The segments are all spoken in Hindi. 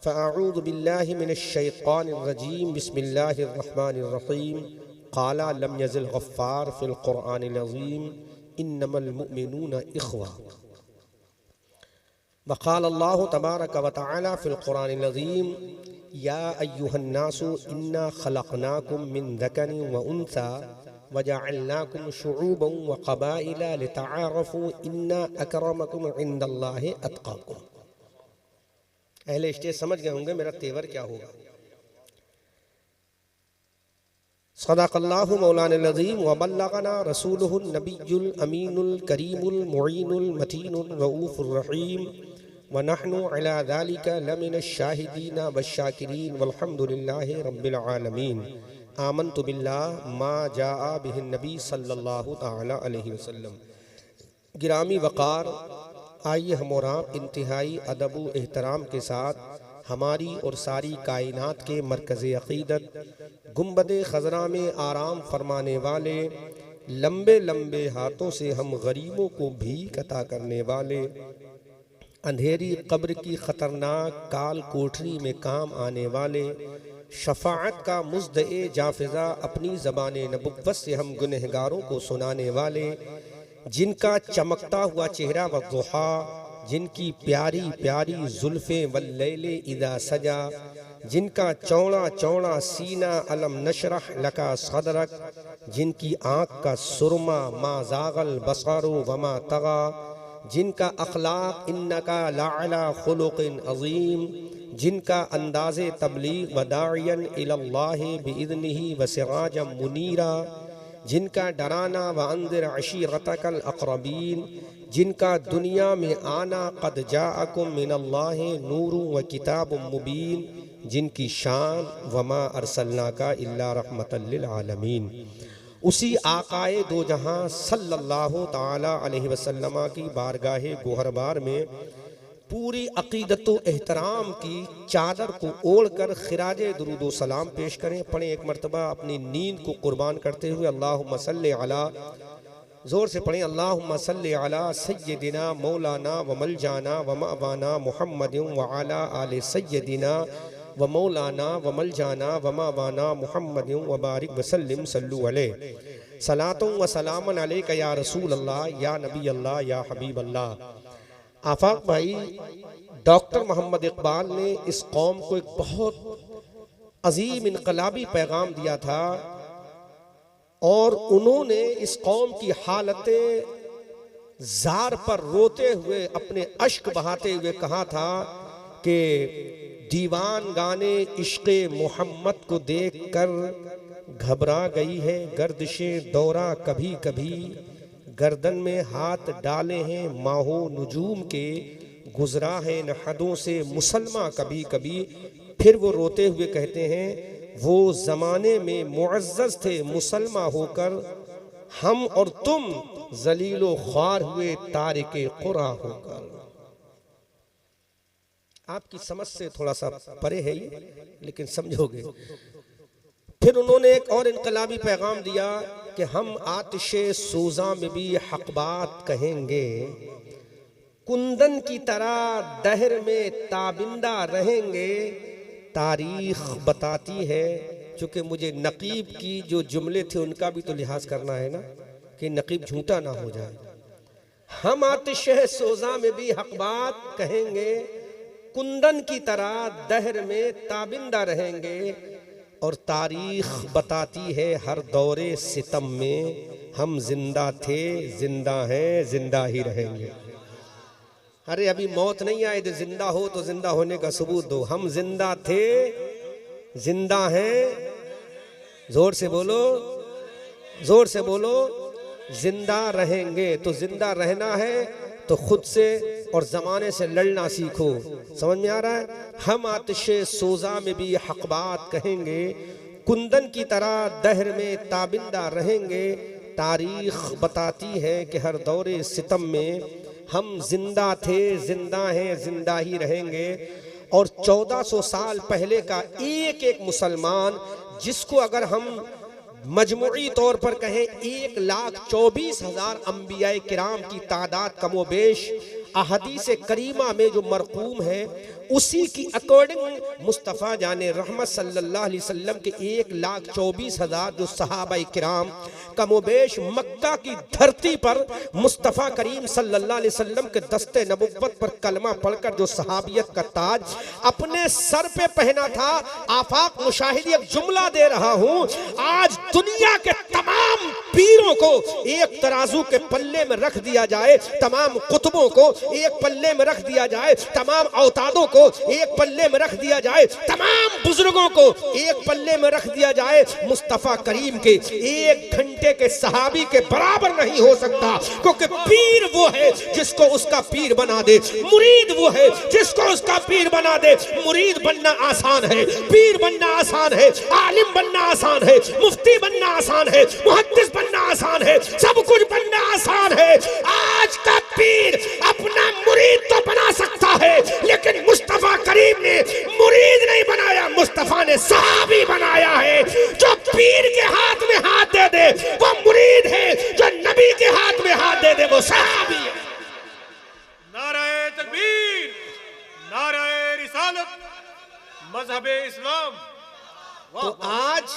फ़अऊज़ु बिल्लाहि मिनश्शैतानिर्रजीम बिस्मिल्लाहिर्रहमानिर्रहीम क़ाल लम यज़िल गफ़्फ़ार फ़िल क़ुरआनिल अज़ीम इन्नमल मुअमिनूना इख़्वा वक़ाल अल्लाहु तबारक व तआला फ़िल क़ुरआनिल अज़ीम या अय्युहन्नासु इन्ना ख़लक़नाकुम मिन ज़करिन व उन्सा वजअलनाकुम शुऊबन व क़बाइला लितआरफ़ू इन्ना अकरमकुम इंदल्लाहि अत्क़ाकुम। अहले स्टेज समझ गए होंगे मेरा तेवर क्या होगा। सदक़ल्लाहु मौलाना अज़ीम व बल्लगना रसूलुहुन नबियुल अमीनुल करीमुल मुईनुल मतीनुर रऊफ़ुर रहीम व नहनु अला ज़ालिका लमिनश शाहिदीन वश्शाकिरीन वल्हम्दुलिल्लाहि रब्बिल आलमीन। आमन्तु बिल्लाह मा जाअ बिहिन नबी सल्लल्लाहु तआला अलैहि वसल्लम। गिरामी वक़ार, आइए हम और आप इंतहाई अदब व एहतराम के साथ हमारी और सारी कायनात के मरकज़ अक़ीदत गुंबद ख़ज़रा में आराम फरमाने वाले, लंबे लंबे हाथों से हम गरीबों को भीख अता करने वाले, अंधेरी कब्र की ख़तरनाक काल कोठरी में काम आने वाले, शफ़ाअत का मुज़्दए जाफ़िज़ा अपनी ज़बान नबुव्वत से हम गुनहगारों को सुनाने वाले, जिनका चमकता हुआ चेहरा व दुहा, जिनकी प्यारी प्यारी जुल्फ़े वल्लैले इज़ा सजा, जिनका चौड़ा चौड़ा सीना अलम नशरह लका सदरक, जिनकी आँख का सुरमा मा ज़ागल बसारो वमा तगा, जिनका अखलाक इन्नका लअला खुलुक़िन अज़ीम, जिनका अंदाज़े तबलीग व दाइयन इलल्लाहि बिइज़्निही व सिराजम मुनीरा, जिनका डराना व अंदिर अशीरतकल अक़रबीन, जिनका दुनिया में आना क़द जाअकुम मिनल्लाहि नूरुन व किताबुम मुबीन, जिनकी शान वमा अरसलनाका इल्ला रहमतल लिल आलमीन। उसी आकाए दो जहां सल्लल्लाहु ताला अलैहि वसल्लम की बारगाहे गोहरबार में पूरी अक़ीदत व एहतराम की चादर को ओढ़कर खिराजे दुरूद व सलाम पेश करें। पढ़ें एक मरतबा अपनी नींद को कुर्बान करते हुए अल्लाहुम्मा सल्लि अला, ज़ोर से पढ़ें अल्लाहुम्मा सल्लि अला सय्यदिना मौलाना व मलजाना व मअवाना मुहम्मदिन व अला आले सय्यदिना व मौलाना व मलजाना व मअवाना मुहम्मदिन व बारिक वसल्लिम सल्लु अलैहि सलातुन व सलामन अलैका या रसूल अल्लाह या नबी अल्लाह या हबीब अल्लाह। आफाक भाई, डॉक्टर मोहम्मद इकबाल ने इस कौम को एक बहुत अजीम इनकलाबी पैगाम दिया था और उन्होंने इस कौम की हालतें जार पर रोते हुए अपने अश्क बहाते हुए कहा था कि दीवान गाने इश्क़े मोहम्मद को देख कर घबरा गई है गर्दिशे दौरा, कभी कभी गर्दन में हाथ डाले हैं माहो नजूम के, गुजरा है न हदों से मुसलमा कभी कभी। फिर वो रोते हुए कहते हैं वो ज़माने में मुअज़्ज़ज़ थे मुसलमा होकर, हम और तुम ज़लीलो ख्वार हुए तारिके क़ुरा होकर। आपकी समझ से थोड़ा सा परे है ये, लेकिन समझोगे। फिर उन्होंने एक और इनकलाबी पैगाम दिया कि हम आतिशे सूज़ा में भी हक़ बात कहेंगे, कुंदन की तरह दहर में ताबिंदा रहेंगे। तारीख बताती है, चूँकि मुझे नकीब की जो जुमले थे उनका भी तो लिहाज करना है ना, कि नकीब झूठा ना हो जाए। हम आतिशे सूज़ा में भी हक़ बात कहेंगे, कुंदन की तरह दहर में ताबिंदा रहेंगे। और तारीख बताती है हर दौरे सितम में हम जिंदा थे, जिंदा हैं, जिंदा ही रहेंगे। अरे अभी मौत नहीं आए तो जिंदा हो तो जिंदा होने का सबूत दो। हम जिंदा थे, जिंदा हैं, जोर से बोलो, जोर से बोलो, जिंदा रहेंगे। तो जिंदा रहना है तो खुद से और ज़माने से लड़ना सीखो। समझ में आ रहा है? हम आतिशे सोज़ा में भी हक़ बात कहेंगे, कुंदन की तरह दहर में ताबिंदा रहेंगे। तारीख बताती है कि हर दौरे सितम में हम जिंदा थे, जिंदा हैं, जिंदा ही रहेंगे। और 1400 साल पहले का एक एक मुसलमान, जिसको अगर हम मजमूई तौर पर कहें 1,24,000 अंबिया किराम की तादाद कमोबेश अहदीस करीमा में जो मरकूम है उसी की अकॉर्डिंग मुस्तफ़ा जाने रहमत सल्लल्लाहु अलैहि वसल्लम के 1,24,000 जो सहाबा किराम कमोबेश मक्का की धरती पर मुस्तफ़ा करीम सल्लल्लाहु अलैहि वसल्लम के दस्ते नबुव्वत पर कलमा पढ़कर जो सहाबियत का ताज अपने सर पे पहना था। आफाक मुशाहिदी एक जुमला दे रहा हूं, आज दुनिया के तमाम पीरों को एक तराजू के पल्ले में रख दिया जाए, तमाम कुतुबों को एक पल्ले में रख दिया जाए, तमाम औतादों को एक पल्ले में रख दिया जाए, तमाम बुजुर्गों को एक पल्ले में रख दिया जाए, मुस्तफा करीम के 1 घंटे के सहाबी के बराबर नहीं हो सकता। क्योंकि पीर वो है जिसको उसका पीर बना दे, मुरीद वो है जिसको उसका पीर बना दे। मुरीद बनना आसान है, पीर बनना आसान है, आलिम बनना आसान है, मुफ्ती बनना आसान है, मुहद्दिस बनना आसान है, सब कुछ बनना आसान है। आज का पीर अपना मुरीद तो बना सकता है, लेकिन मुस्तफा करीम ने मुरीद नहीं बनाया, मुस्तफा ने सहाबी बनाया है। जो पीर के हाथ में हाथ दे दे वो मुरीद है, जो नबी के हाथ में हाथ दे दे वो सहाबी है। नारे तकबीर, नारे रिसालत, मजहबे इस्लाम। तो आज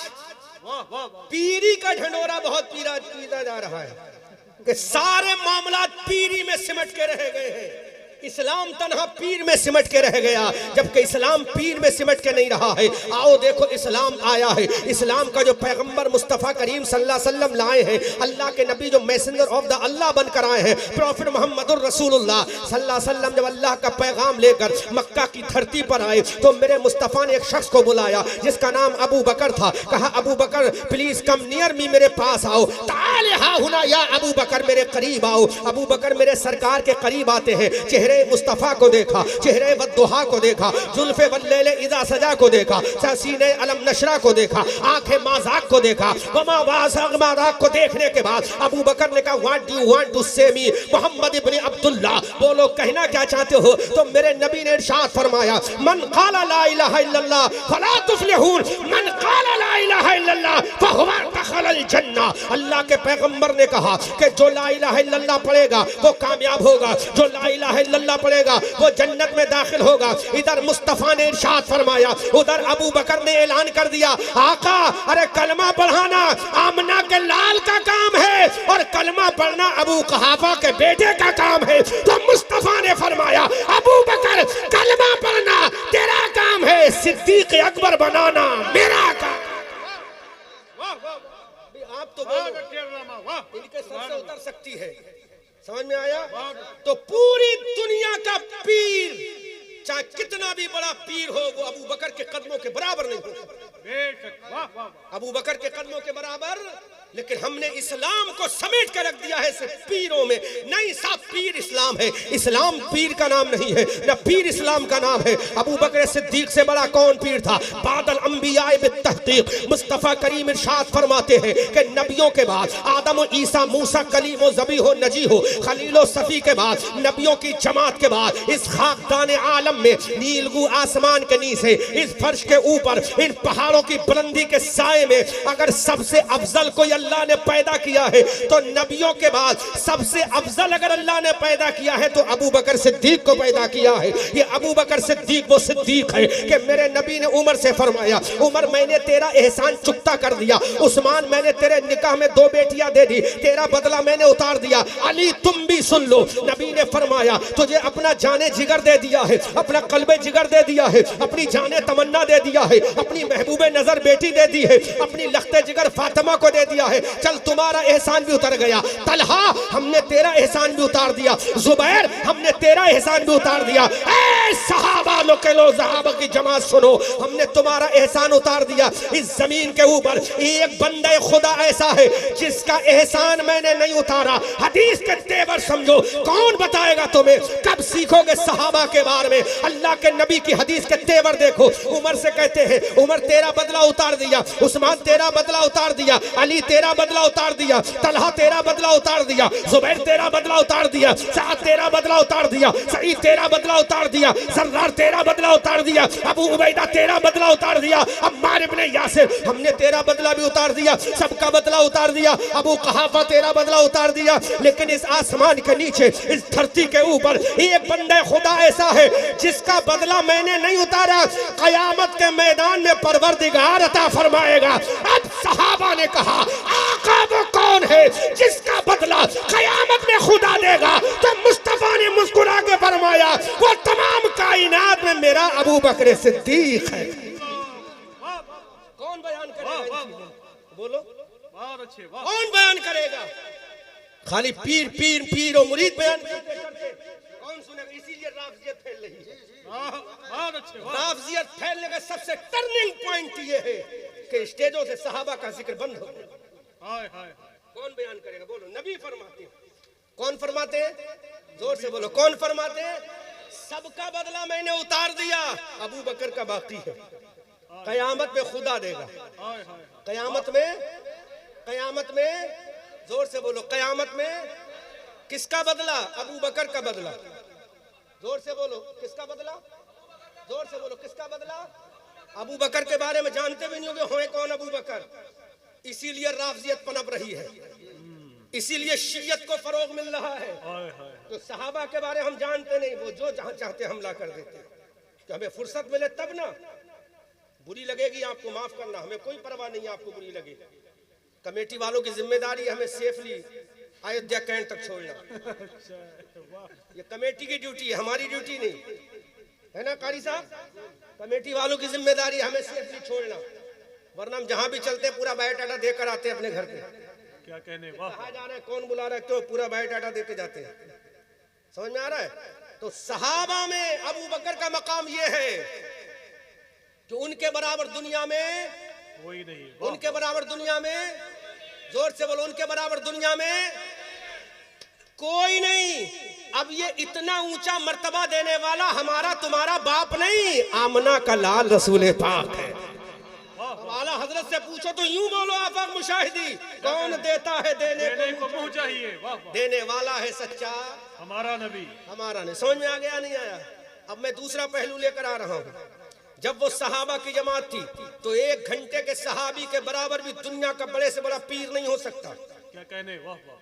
पीरी का ढंढोरा बहुत पीरा जा रहा है कि सारे मामला पीरी में सिमट के रह गए हैं। इस्लाम तन्हा पीर में सिमट के रह गया, जबकि इस्लाम पीर में सिमट के नहीं रहा है। आओ देखो इस्लाम आया है, इस्लाम का जो पैगंबर मुस्तफ़ा करीम सल्लल्लाहु अलैहि वसल्लम लाए हैं, अल्लाह के नबी जो मैसेंजर ऑफ द अल्लाह बनकर आए हैं, प्रॉफिट मोहम्मदुर रसूलुल्लाह सल्लल्लाहु अलैहि वसल्लम जब अल्लाह का पैगाम लेकर मक्का की धरती पर आए तो मेरे मुस्तफ़ा ने एक शख्स को बुलाया जिसका नाम अबू बकर था। कहा अबू बकर प्लीज कम नियर मी, मेरे पास आओ। ताले हा हुना या अबू बकर, मेरे करीब आओ। अबू बकर मेरे सरकार के करीब आते हैं, चेहरे मुस्तफा को देखा, चेहरे वद्दुहा को देखा, जुल्फे वल्लैले इज़ा सजा को देखा, सीने अलम नशरा को देखा, आंखें माज़ाक को देखा। वमा वाज़ाक माज़ाक को देखने के बाद अबू बकर ने कहा what do you want to say me Mohammad इब्न अब्दुल्लाह, बोलो कहना क्या चाहते हो। तो मेरे नबी ने इरशाद फरमाया मन क़ाला ला इलाहा इल्लल्लाह फला तुफ्लिहून, मन क़ाला ला इलाहा इल्लल्लाह फहुवा दखलल जन्नह। अल्लाह के पैगंबर ने कहा कि जो ला इलाहा इल्लल्लाह पढ़ेगा वो कामयाब होगा, जो ला इलाहा इल्लल्लाह पढ़ेगा वो जन्नत में दाखिल होगा। इधर मुस्तफा ने इरशाद फरमाया, उधर अबू बकर ने ऐलान कर दिया आका अरे कलमा पढ़ाना आमना के लाल का काम है और कलमा पढ़ना अबू कहाफा के बेटे का काम है। तो मुस्तफा ने फरमाया अबू बकर कलमा पढ़ना तेरा काम है, सिद्दीक अकबर बनाना मेरा काम। आप तो इनके सर से उतर सकती है, समझ में आया। तो पूरी दुनिया का पीर चाहे कितना भी बड़ा पीर हो वो अबू बकर के कदमों के बराबर नहीं हो, अबू बकर के कदमों के बराबर। लेकिन हमने इस्लाम को समेट कर रख दिया है सिर्फ पीरों में। नहीं साहब, पीर इस्लाम है, इस्लाम पीर का नाम नहीं है, न पीर इस्लाम का नाम है। अबू बकर सिद्दीक से बड़ा कौन पीर था? बादल अंबिया बित्तहकीक मुस्तफा करीम इरशाद फरमाते हैं कि नबियों के बाद आदम, ईसा, मूसा, कलीम, ज़बीह, नजी हो, खलील, सफ़ी के बाद नबियों की जमात के बाद इस खाकदान आलम में नीलगू आसमान के नीचे इस फर्श के ऊपर इन पहाड़ों की बुलंदी के साए में अगर सबसे अफजल कोई अल्लाह ने पैदा किया है तो नबियों के बाद सबसे अफजल अगर अल्लाह ने पैदा किया है तो अबू बकर सिद्दीक को पैदा किया है। ये अबू बकर सिद्दीक वो सिद्दीक है कि मेरे नबी ने उमर से फरमाया उमर मैंने तेरा एहसान चुकता कर दिया, उस्मान मैंने तेरे निकाह में 2 बेटियां दे दी, तेरा बदला मैंने उतार दिया। अली तुम भी सुन लो, नबी ने फरमाया तुझे अपना जाने जिगर दे दिया है, अपना कल्बे जिगर दे दिया है, अपनी जाने तमन्ना दे दिया है, अपनी महबूबे नजर बेटी दे दी है, अपनी लख्ते जिगर फातिमा को दे दिया है। चल तुम्हारा एहसान भी उतर गया। तलहा हमने तेरा एहसान भी उतार दिया, जुबैर हमने तेरा एहसान भी उतार दिया। ए सहाबा लो के लो सहाबा की जमात सुनो, हमने तुम्हारा एहसान उतार दिया। इस जमीन के ऊपर एक बंदे खुदा ऐसा है जिसका एहसान मैंने नहीं उतारा। हदीस के तेवर समझो, कौन बताएगा तुम्हें? कब सीखोगे सहाबा के बारे में? अल्लाह के नबी की हदीस के तेवर देखो। उमर से कहते हैं उमर तेरा बदला उतार दिया, उस्मान तेरा बदला उतार दिया, अली तेरा बदला उतार दिया, तलहा तेरा बदला उतार दिया, जुबैर तेरा बदला उतार दिया, साद तेरा बदला उतार दिया, सईद तेरा बदला उतार दिया, सर्रार तेरा तेरा बदला उतार दिया, अबू उबैदा तेरा बदला उतार दिया, अम्मार इब्ने यासिर हमने तेरा बदला भी उतार दिया, सबका बदला उतार दिया, अबू कहाफा तेरा बदला उतार दिया। लेकिन इस आसमान के नीचे, इस धरती के ऊपर एक बंदे खुदा ऐसा है जिसका बदला मैंने नहीं उतारा, कयामत के मैदान में परवरदिगार अता फरमाएगा। अब सहाबा ने कहा आका वो कौन है जिसका बदला कयामत में खुदा देगा? तो मुस्तफा ने मुस्कुरा के फरमाया वो तमाम कायनात में मेरा अबू बकर सिद्दीक है। कौन बयान करेगा? बोलो कौन बयान करेगा? खाली पीर पीर पीर और मुरीद बयान कौन सुनेगा? इसीलिए राफजियत फैल रही है। राफजियत फैलने का सबसे टर्निंग पॉइंट ये है कि स्टेजों से सहाबा का जिक्र बंद हो गया। कौन बयान करेगा? बोलो। नबी फरमाते हैं। कौन फरमाते हैं? जोर से बोलो। कौन फरमाते हैं? सबका बदला मैंने उतार दिया, अबू बकर का बाकी है, कयामत में खुदा देगा। कयामत में जोर से बोलो, कयामत में किसका बदला? अबू बकर का बदला। जोर से बोलो, किसका बदला? जोर से बोलो, किसका बदला? अबू बकर के बारे में जानते भी नहीं होंगे होए कौन अबू बकर। इसीलिए राफजियत पनप रही है, इसीलिए शियत को फरोग मिल रहा है। तो सहाबा के बारे हम जानते नहीं, वो जो जहां चाहते हमला कर देते। तो हमें फुर्सत मिले तब ना। बुरी लगेगी आपको, माफ करना, हमें कोई परवाह नहीं है आपको बुरी लगे। कमेटी वालों की जिम्मेदारी हमें सेफली अयोध्या कैंट तक छोड़ना। ये कमेटी की ड्यूटी है, हमारी ड्यूटी नहीं है ना कारी साहब। कमेटी वालों की जिम्मेदारी हमें सेफली छोड़ना, वरना हम जहां भी चलते पूरा बायोडाटा देकर आते हैं अपने घर पे। क्या कहने, कहाँ जा रहे हैं, कौन बुला रहा है, क्यों, पूरा बायोडाटा देके जाते हैं। समझ में आ रहा है? तो सहाबा में अबू बकर का मकाम ये है कि उनके बराबर दुनिया में कोई नहीं, उनके बराबर दुनिया में, जोर से बोलो, उनके बराबर दुनिया में कोई नहीं। अब ये इतना ऊंचा मर्तबा देने वाला हमारा तुम्हारा बाप नहीं, आमना का लाल रसूल पाक है। आला हजरत से पूछो तो यूं बोलो आफाक मुशाहिदी, कौन देता है देने को मुंह चाहिए, देने वाला है सच्चा हमारा नबी, हमारा नहीं। समझ में आ गया नहीं आया? अब मैं दूसरा पहलू लेकर आ रहा हूँ। जब वो सहाबा की जमात थी तो 1 घंटे के सहाबी के बराबर भी दुनिया का बड़े से बड़ा पीर नहीं हो सकता। क्या कहने, वाह वाह,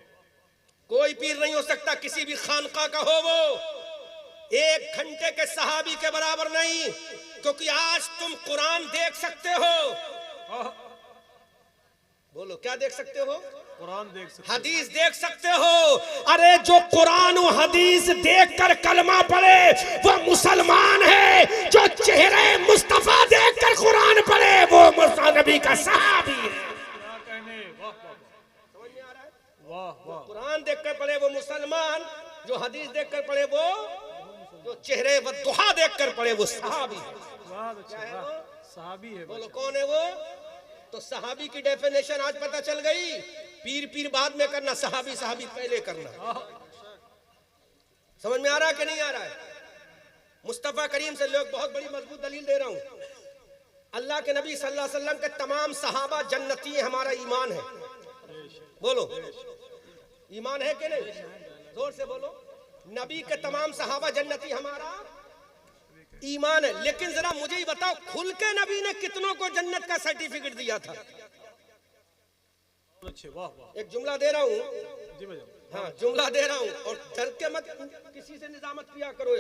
कोई पीर नहीं हो सकता, किसी भी खानका का हो वो। 1 घंटे के सहाबी के बराबर नहीं, क्योंकि आज तुम कुरान देख सकते हो। बोलो, क्या देख सकते हो? कुरान देख सकते, हदीस देख सकते हो। अरे जो कुरान और हदीस देखकर कलमा पढ़े वो मुसलमान है, जो चेहरे मुस्तफा देखकर कुरान पढ़े वो मुसा नबी का सहाबी है। समझ में आ रहा है? वाह वाह। कुरान देखकर पढ़े वो मुसलमान, जो हदीस देखकर पढ़े वो, जो चेहरे व दुहा देखकर पढ़े वो सहाबी है। सहाबी है। बोलो कौन है वो? तो सहाबी की डेफिनेशन आज पता चल गई। पीर पीर बाद में करना, सहाबी सहाबी पहले करना। समझ में आ रहा है कि नहीं आ रहा है? मुस्तफा करीम से लोग बहुत बड़ी मजबूत दलील दे रहा हूं। अल्लाह के नबी सल्लल्लाहु अलैहि वसल्लम के तमाम सहाबा जन्नती है, हमारा ईमान है। बोलो, ईमान है कि नहीं? जोर से बोलो। नबी के तमाम सहाबा जन्नती हमारा ईमान है। लेकिन जरा मुझे ही बताओ, खुल के नबी ने कितनों को जन्नत का सर्टिफिकेट दिया था? एक जुमला दे रहा हूँ, हाँ जुमला दे रहा हूँ, और डर के मत किसी से निजामत किया करो।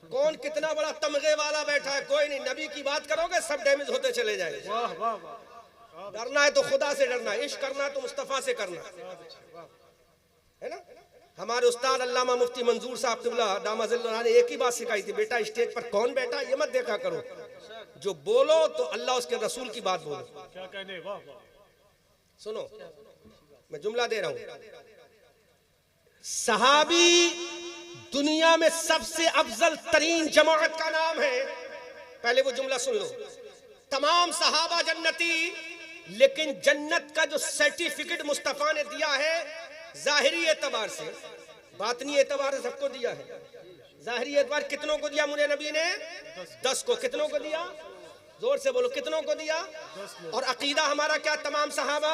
कौन कितना बड़ा तमगे वाला बैठा है, कोई नहीं। नबी की बात करोगे सब डैमेज होते चले जाएंगे। डरना है तो खुदा से डरना, इश्क करना है तो मुस्तफा से करना, है ना? हमारे उस्ताद अल्लामा मुफ्ती मंजूर साहब क़िबला दामद ने एक ही बात सिखाई थी, बेटा स्टेज पर कौन बैठा ये मत देखा करो, जो बोलो तो अल्लाह उसके रसूल की बात बोलो। क्या कहने, वाह वाह। सुनो, मैं जुमला दे रहा हूं। सहाबी दुनिया में सबसे अफजल तरीन जमात का नाम है। पहले वो जुमला सुन लो। तमाम सहाबा जन्नती, लेकिन जन्नत का जो सर्टिफिकेट मुस्तफा ने दिया है जाहिरी एतबार से, बातनी एतबार से सबको दिया है। जाहिरी एतबार कितनों को दिया मुझे नबी ने? 10 को। कितनों को दिया? जोर से बोलो, कितनों को दिया? और अकीदा हमारा क्या? तमाम सहाबा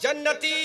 जन्नती।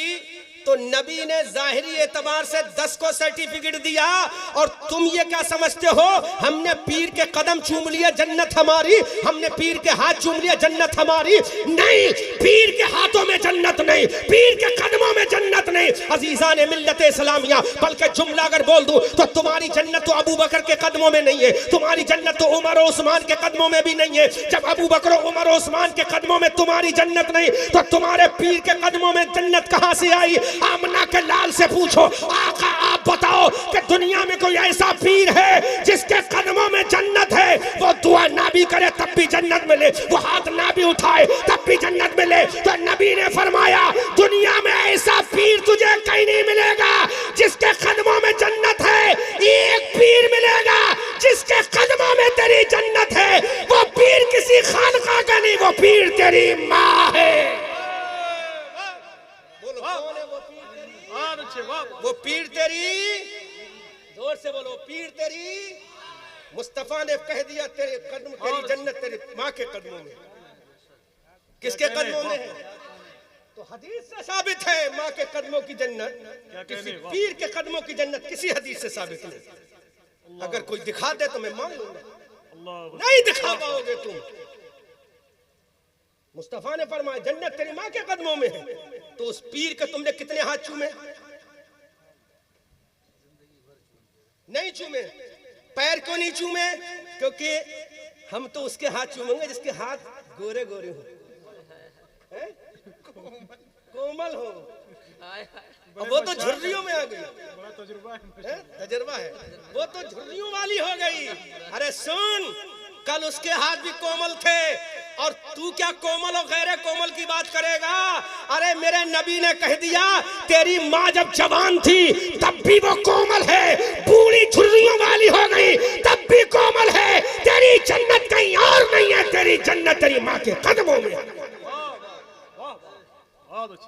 तो नबी ने जाहिरी एतबार से 10 को सर्टिफिकेट दिया, और तुम ये क्या समझते हो हमने पीर के कदम चूम लिए जन्नत हमारी, हमने पीर के हाथ चूम लिए जन्नत हमारी? नहीं, पीर के हाथों में जन्नत नहीं, पीर के कदमों में जन्नत नहीं अजीजान मिल्लत इस्लामिया। बल्कि जुमला अगर बोल दूं तो तुम्हारी जन्नत तो अबू बकर के कदमों में नहीं है, तुम्हारी जन्नत तो उमर और उस्मान के कदमों में भी नहीं है। जब अबू बकर और उमर और उस्मान के कदमों में तुम्हारी जन्नत नहीं, तो तुम्हारे पीर के कदमों में जन्नत कहां से आई? आमना के लाल से पूछो, आका आप बताओ कि दुनिया में कोई ऐसा पीर है जिसके कदमों में जन्नत है? वो दुआ ना भी करे तब भी जन्नत मिले, वो हाथ ना भी उठाए तब भी जन्नत मिले। तो नबी ने फरमाया दुनिया में ऐसा पीर तुझे कहीं नहीं मिलेगा जिसके कदमों में जन्नत है। एक पीर मिलेगा जिसके कदमों में तेरी जन्नत है। वो पीर किसी खानका का नहीं, वो पीर तेरी माँ है। बोलो कौन है वो पीर? वो पीर तेरी, जोर से बोलो, पीर तेरी। मुस्तफा ने कह दिया तेरे कदम, तेरी जन्नत तेरी माँ के कदमों में। किसके कदमों में है? तो हदीस से साबित है माँ के कदमों की जन्नत, किसी पीर के कदमों की जन्नत किसी हदीस से साबित नहीं। अगर कोई दिखा दे तो मैं मान लूंगा, नहीं दिखा पाओगे तुम। मुस्तफा ने फरमाया जन्नत तेरी माँ के कदमों में है। तो उस पीर के तुमने कितने हाथ चूमे? नहीं चूमे। पैर क्यों नहीं चूमे? क्योंकि हम तो उसके हाथ चूमेंगे जिसके हाथ गोरे गोरे हो, कोमल हो। अब वो तो झुर्रियों में आ गई, बड़ा तजुर्बा है, वो तो झुर्रियों वाली हो गई। अरे सुन, कल उसके हाथ भी कोमल थे और तू क्या कोमल और गैर कोमल की बात करेगा? अरे मेरे नबी ने कह दिया तेरी माँ जब जवान थी तब भी वो कोमल है, बूढ़ी झुर्रियों वाली हो गई तब भी कोमल है। तेरी जन्नत कहीं और नहीं है, तेरी जन्नत तेरी माँ के कदमों में है।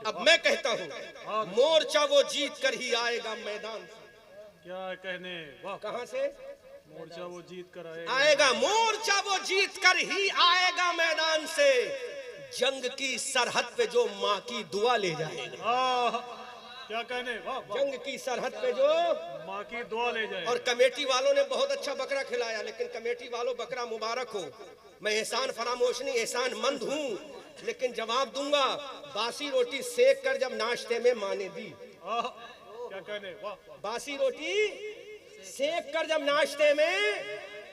अब मैं कहता हूँ मोर्चा वो जीत कर ही आएगा मैदान से। क्या कहने, कहां से? मोर्चा वो जीत कर आएगा, मोर्चा वो जीत कर ही आएगा मैदान से। जंग की सरहद पे जो माँ की दुआ ले जाएगा। क्या कहने, जंग की सरहद पे जो माँ की दुआ ले जाए। और कमेटी वालों ने बहुत अच्छा बकरा खिलाया, लेकिन कमेटी वालों बकरा मुबारक हो, मैं एहसान फरामोश नहीं एहसान मंद हूँ, लेकिन जवाब दूंगा। बासी रोटी सेक कर जब नाश्ते में माँ ने दी, क्या कहने, बासी रोटी सेक कर जब नाश्ते में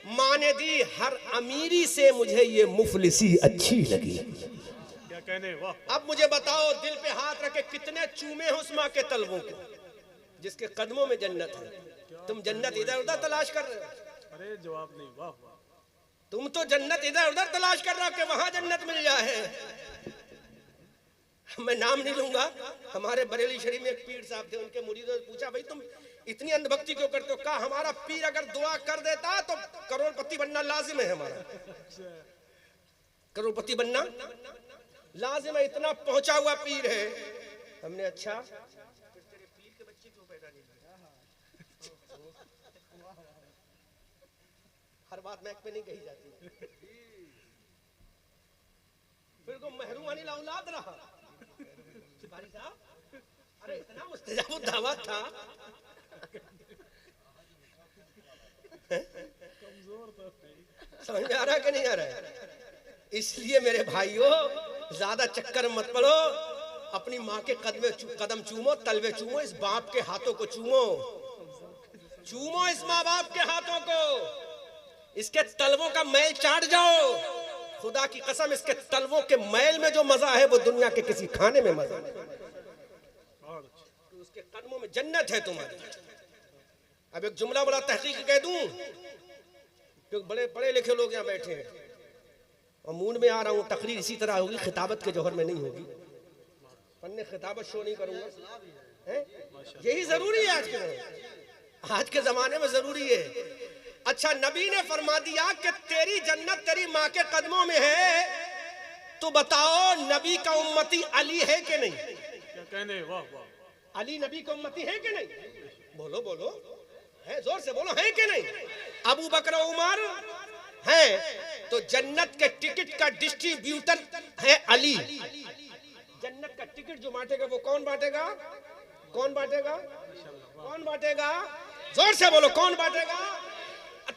माँ ने दी, हर अमीरी से मुझे ये मुफलिसी अच्छी लगी। क्या कहने, अब मुझे बताओ, दिल पे हाथ रखे कितने चूमे हो उस माँ के तलवों को जिसके कदमों में जन्नत है? तुम जन्नत इधर उधर तलाश कर रहे हो। अरे जवाब नहीं, वाह वाह। तुम तो जन्नत इधर उधर तलाश कर रहे हो कि वहां जन्नत मिल जाए। मैं नाम नहीं लूंगा, हमारे बरेली शरीफ में एक पीर साहब थे, उनके मुरीदों ने पूछा भाई तुम इतनी अंधभक्ति क्यों करते हो? कहा हमारा पीर अगर दुआ कर देता तो करोड़पति बनना लाजिम है, हमारा करोड़पति बनना लाजिम है, इतना पहुंचा हुआ पीर है। हमने अच्छा तेरे पीर के बच्चे क्यों पैदा नहीं किए? हर बात महक पे नहीं कही जाती, फिर को महरूमानी औलाद रहा। भाई साहब, अरे इतना मुस्तजाब दावा था, समझ में आ रहा है कि नहीं आ रहा है? इसलिए मेरे भाइयों ज्यादा चक्कर मत पड़ो, अपनी माँ के कदम चूमो, तलवे चूमो, इस बाप के हाथों को चूमो, चूमो इस माँ बाप के हाथों को, इसके तलवों का मैल चाट जाओ। खुदा की कसम, इसके तलवों के मैल में जो मजा है वो दुनिया के किसी खाने में मजा नहीं। तो उसके कदमों में जन्नत है तुम्हारी। अब एक जुमला बड़ा तहकीक कह दूं, क्योंकि बड़े पढ़े लिखे लोग यहाँ बैठे हैं और मूड में आ रहा हूँ, तकरीर इसी तरह होगी, खिताबत के जौहर में नहीं होगी, पन्ने खिताबत शो नहीं करूंगा, यही जरूरी है आज के जमाने में जरूरी है। अच्छा, नबी ने फरमा दिया कि तेरी जन्नत तेरी माँ के कदमों में है, तो बताओ नबी का उम्मती अली है कि नहीं? क्या कहने, वाह वाह। अली नबी का उम्मती है कि नहीं? बोलो बोलो, है जोर से बोलो, है कि नहीं? अबू बकर उमर है, तो जन्नत के टिकट का डिस्ट्रीब्यूटर है अली। जन्नत का टिकट जो बांटेगा वो कौन बांटेगा? कौन बांटेगा? कौन बांटेगा? जोर से बोलो, कौन बांटेगा?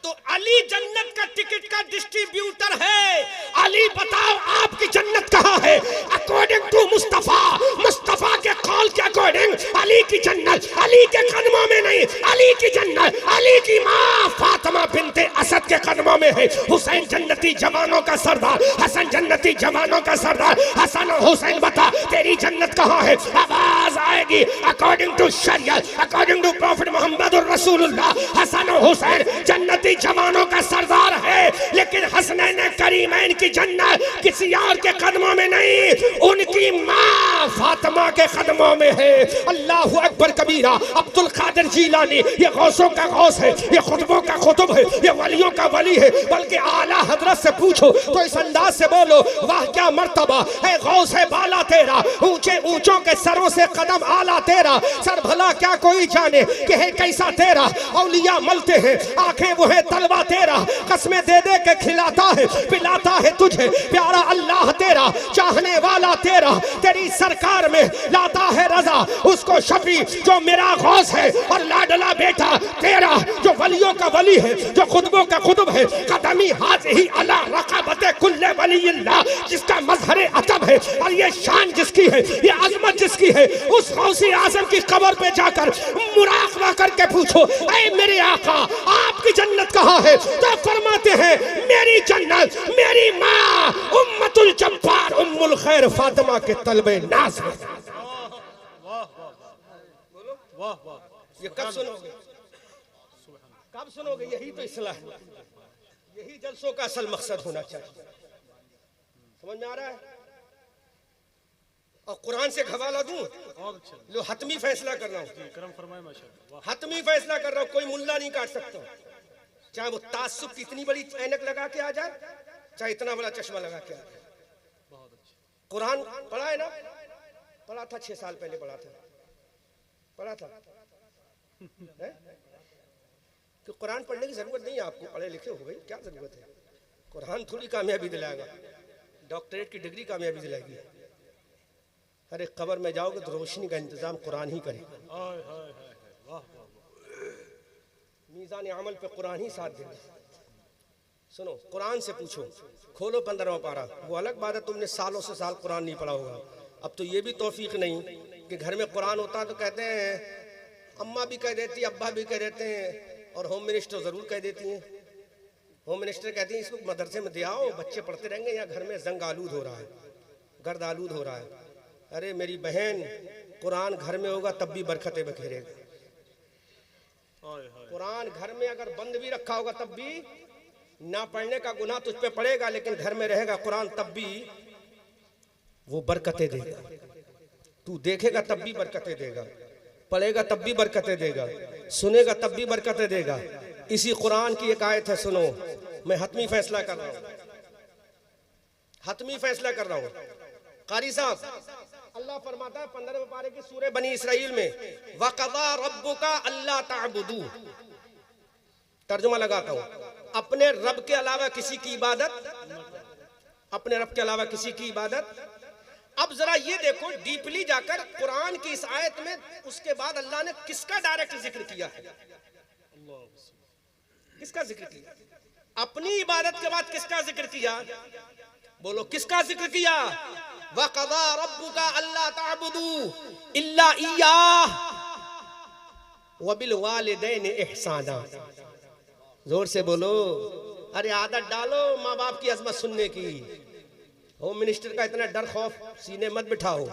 तो अली जन्नत का टिकट का डिस्ट्रीब्यूटर है। अली बताओ आपकी जन्नत कहाँ है? अकॉर्डिंग टू मुस्तफा, मुस्तफा के कॉल के अकॉर्डिंग अली की जन्नत अली के कदमों में नहीं, अली की जन्नत अली की माँ फातिमा बिनते असद के कदमों में है। हुसैन जन्नती जवानों का सरदार, हसन जन्नती जवानों का सरदार। हसन और हुसैन बता तेरी जन्नत कहाँ है? आवाज आएगी अकॉर्डिंग टू शरीयत, अकॉर्डिंग टू प्रॉफिट मोहम्मद रसूलुल्लाह। हसन और हुसैन जन्नत जवानों का सरदार है, लेकिन हसनैन करीमैन की जन्नत किसी और के कदमों में नहीं, उनकी मां फातिमा के कदमों में है। अल्लाहु अकबर कबीरा। अब्दुल कादिर जीलानी ये गौसों का गौस है, ये खुतबों का खुतब है, ये वलियों का वली है। बल्कि आला हजरत से पूछो तो इस अंदाज से बोलो, वाह क्या मर्तबा है, गौस है बाला तेरा, ऊंचे ऊंचों के सरों से कदम आला तेरा। सर भला क्या कोई जाने कि है कैसा तेरा, औलिया मलते हैं आंखें वो है तलवा तेरा, कसमें दे दे के खिलाता है पिलाता है तुझे प्यारा अल्लाह तेरा, चाहने वाला तेरा, तेरी सरकार में लाता है रजा उसको शफी जो मेरा गौस है, और लाडला बेटा तेरा जो वलियों का वली है, जो खुतबों का खुतब है। कदमी हाथ ही अला रकाबते कुल्ले वलील्लाह, जिसका मजहर अतब है और ये शान जिसकी है, ये अजमत जिसकी है, उस गौसे आजम की कब्र पे जाकर मुराकबा करके पूछो, ऐ मेरे आका आपकी जन्नत कहाँ है? तो फरमाते हैं मेरी जन्नत मेरी माँ उम्मतुल जब्बार उम्मुल खैर फातिमा के तलबे नाज में। वाह वाह वाह। ये कब सुनोगे? कब सुनोगे? यही तो इस्लाह है, यही जलसों का असल मकसद होना चाहिए। समझ में आ रहा है? और कुरान से हवाला दूं, लो हतमी फैसला कर रहा हूँ, करम फरमाए माशाअल्लाह। हतमी फैसला कर रहा हूँ, कोई मुल्ला नहीं काट सकता, चाहे वो तासुब की इतनी बड़ी ऐनक लगा के आ जाए, चाहे इतना बड़ा चश्मा लगा के आ जाए। बहुत अच्छा। कुरान पढ़ा है ना? पढ़ा था 6 साल पहले, पढ़ा था कि कुरान पढ़ने की जरूरत नहीं है आपको, पढ़े लिखे हो गए, क्या जरूरत है? कुरान थोड़ी कामयाबी दिलाएगा, डॉक्टरेट की डिग्री कामयाबी दिलाएगी। अरे कब्र में जाओगे तो रोशनी का इंतजाम कुरान ही करेगा। मीज़ान अमल पे कुरान ही साथ देगा। सुनो, कुरान से पूछो, खोलो 15वां पारा। वो अलग बात है तुमने सालों से साल कुरान नहीं पढ़ा होगा। अब तो ये भी तौफीक नहीं कि घर में कुरान होता तो कहते हैं, अम्मा भी कह देती, अब्बा भी कह देते हैं, और होम मिनिस्टर ज़रूर कह देती हैं। होम मिनिस्टर कहती हैं इसको मदरसे में दे आओ, बच्चे पढ़ते रहेंगे, या घर में जंग आलूद हो रहा है, गर्द आलूद हो रहा है। अरे मेरी बहन, कुरान घर में होगा तब भी बरकतें बखेरेगा। कुरान घर में अगर बंद भी रखा होगा तब भी ना पढ़ने का गुनाह तुझ पे पड़ेगा, लेकिन घर में रहेगा कुरान तब भी वो बरकतें देगा। तू देखेगा तब भी बरकतें देगा, पढ़ेगा तब भी बरकतें देगा, सुनेगा तब भी बरकतें देगा। इसी कुरान की एक आयत है, सुनो, मैं हतमी फैसला कर रहा हूँ, हतमी फैसला कर रहा हूँ। कारी साहब, अल्लाह फरमाता है 15वें पारे की सूरह बनी इसराइल में, वक़ज़ा रब्बुका अल्ला ताबुदू। तर्जुमा लगाता हूँ, अपने रब के अलावा किसी की इबादत, अपने रब के अलावा किसी की इबादत। अब जरा ये देखो डीपली जाकर कुरान की इस आयत में, उसके बाद अल्लाह ने किसका डायरेक्ट जिक्र किया है? किसका जिक्र किया? अपनी इबादत के बाद किसका जिक्र किया? बोलो किसका जिक्र किया? वक़ज़ा रब्बुका अल्ला ताबुदू इल्ला इय्याह व बिल वालिदैनि इहसाना। जोर से बोलो, अरे आदत डालो माँ बाप की अज़मत सुनने की। होम मिनिस्टर का इतना डर खौफ सीने मत बिठाओ।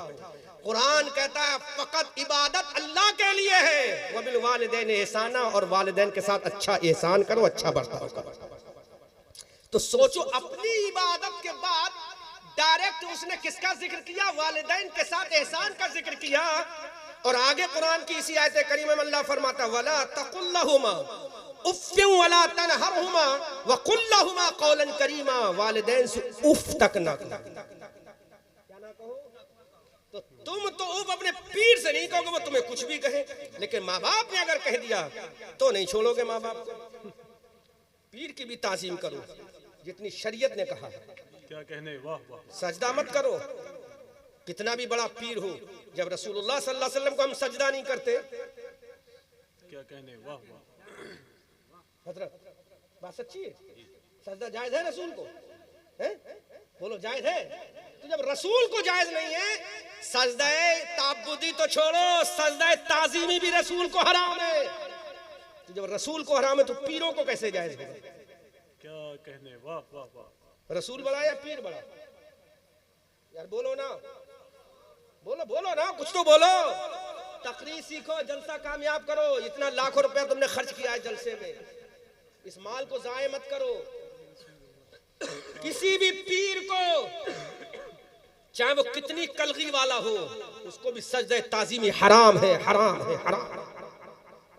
कुरान कहता है फकत इबादत अल्लाह के लिए है, व बिल वालिदैनि इहसाना, और वालिदैन के साथ अच्छा एहसान करो, अच्छा बर्ताव करो। तो सोचो, अपनी इबादत के बाद डायरेक्ट उसने किसका जिक्र किया? वालिदैन के साथ एहसान का जिक्र किया। और आगे कुरान की इसी आयत करीम में अल्लाह फरमाता है, वला तकुल लहुमा उफ़्फ़िन वला तनहरहुमा व कुल लहुमा कौलन करीमा। वालिदैन से उफ तक ना कहो। क्या ना कहो? तो तुम तो उफ अपने पीर से नहीं कहोगे, वो तुम्हें कुछ भी कहे, लेकिन माँ बाप ने अगर कह दिया तो नहीं छोड़ोगे माँ बाप को। पीर की भी ताज़ीम करो, जितनी शरीयत ने कहा है। क्या कहने, वाह वाह। सजदा मत करो, कितना भी बड़ा पीर हो। जब रसूलुल्लाह सल्लल्लाहु अलैहि वसल्लम को हम सजदा नहीं करते, क्या कहने, वाह वाह। हजरत बात सच्ची है। सजदा जायज है रसूल को, है? बोलो जायज है। तो जब रसूल को जायज नहीं है, सजदा ताबुदी तो छोड़ो, सजदा ताजीमी भी रसूल को हराम है। तो जब रसूल को हराम है तो पीरों को कैसे जायज होगा? क्या कहने, वाह वाह वाह। रसूल बड़ा या पीर बड़ा? यार बोलो ना, बोलो बोलो ना, कुछ तो बोलो। तकरीर सीखो, जलसा कामयाब करो। इतना लाखों रुपया तुमने खर्च किया है जलसे में, इस माल को जाये मत करो। किसी भी पीर को, चाहे वो कितनी कलगी वाला हो, उसको भी सजदे ताज़ीमी हराम है, हराम है, हराम।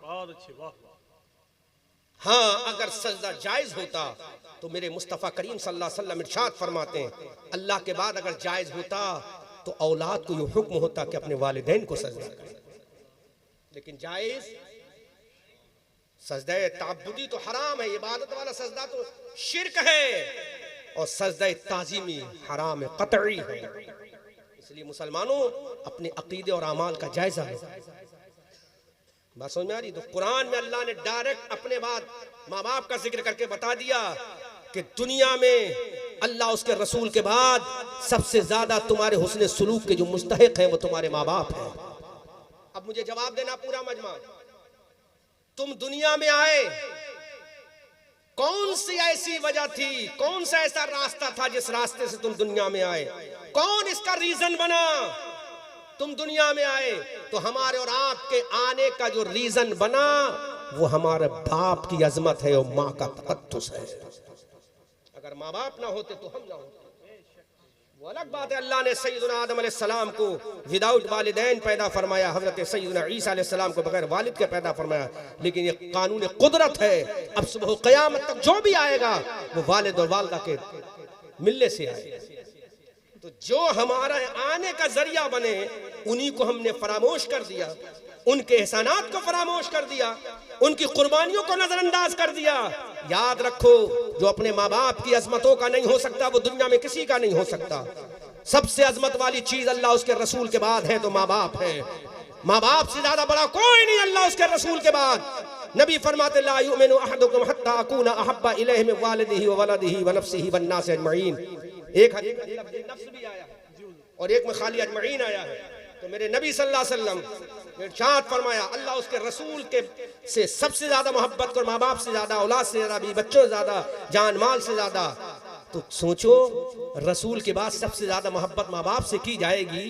बहुत अच्छे, वाह वाह। हाँ, अगर सजदा जायज होता तो मेरे मुस्तफ़ा करीम सल्लल्लाहु अलैहि वसल्लम इरशाद फरमाते हैं, अल्लाह के बाद अगर जायज होता तो औलाद को यह हुक्म होता कि अपने वालिदैन को सजदा करे। लेकिन जायज सजदा ताबुदी तो हराम है, इबादत वाला सजदा तो शिरक है, और सजदा ताज़ीमी हराम है, कतई है। इसलिए मुसलमानों अपने अकीदे और अमाल का जायजा लो। बात समझ में आ रही? तो कुरान में अल्लाह ने डायरेक्ट अपने बाद माँ बाप का जिक्र करके बता दिया कि दुनिया में अल्लाह उसके रसूल के बाद सबसे ज्यादा तुम्हारे हुस्न सुलूक के जो मुस्तहिक हैं वो तुम्हारे माँ बाप हैं। अब मुझे जवाब देना पूरा मजमा, तुम दुनिया में आए, कौन सी ऐसी वजह थी, कौन सा ऐसा रास्ता था जिस रास्ते से तुम दुनिया में आए? कौन इसका रीजन बना? तुम दुनिया में आए तो हमारे और आपके आने का जो रीजन बना वो हमारे बाप की अजमत है और माँ का तकद्दुस है। अगर माँ बाप ना होते तो हम ना होते, वो अलग बात है। अल्लाह ने सैयदना आदम अलैहिस्सलाम को विदाउट वालिदैन पैदा फरमाया, हजरत सैयदना ईसा अलैहिस्सलाम को बगैर वालिद के पैदा फरमाया। लेकिन ये कानून कुदरत है, अब सुबह क़यामत तक जो भी आएगा वो वालिद और वालिदा के मिलने से आएगा। तो जो हमारा आने का जरिया बने उन्हीं को हमने फरामोश कर दिया, उनके एहसानात को फरामोश कर दिया, उनकी कुर्बानियों को नजरअंदाज कर दिया। याद रखो, जो अपने माँ बाप की अजमतों का नहीं हो सकता वो दुनिया में किसी का नहीं हो सकता। सबसे अजमत वाली चीज अल्लाह उसके रसूल के बाद है तो माँ बाप है। माँ बाप से ज्यादा बड़ा कोई नहीं अल्लाह उसके रसूल के बाद। नबी फरमाते ला युमिनु अहदुकुम हत्ता अकूना अहब्बा इलैहि मिन वालिदिही व वलदिही व नफ्सिही वन नास अजमईन। एक हदीस में लफ्ज़ नफ्स भी आया और एक में खाली अजमईन आया है। तो मेरे नबी सल्लल्लाहु अलैहि वसल्लम ने इरशाद फरमाया, अल्लाह उसके रसूल के से सबसे ज्यादा मोहब्बत कर, माँ बाप से ज्यादा, औलाद से ज्यादा, बीवी बच्चों से ज्यादा, जान माल से ज्यादा। तो सोचो, रसूल के बाद सबसे ज्यादा मोहब्बत माँ बाप से की जाएगी,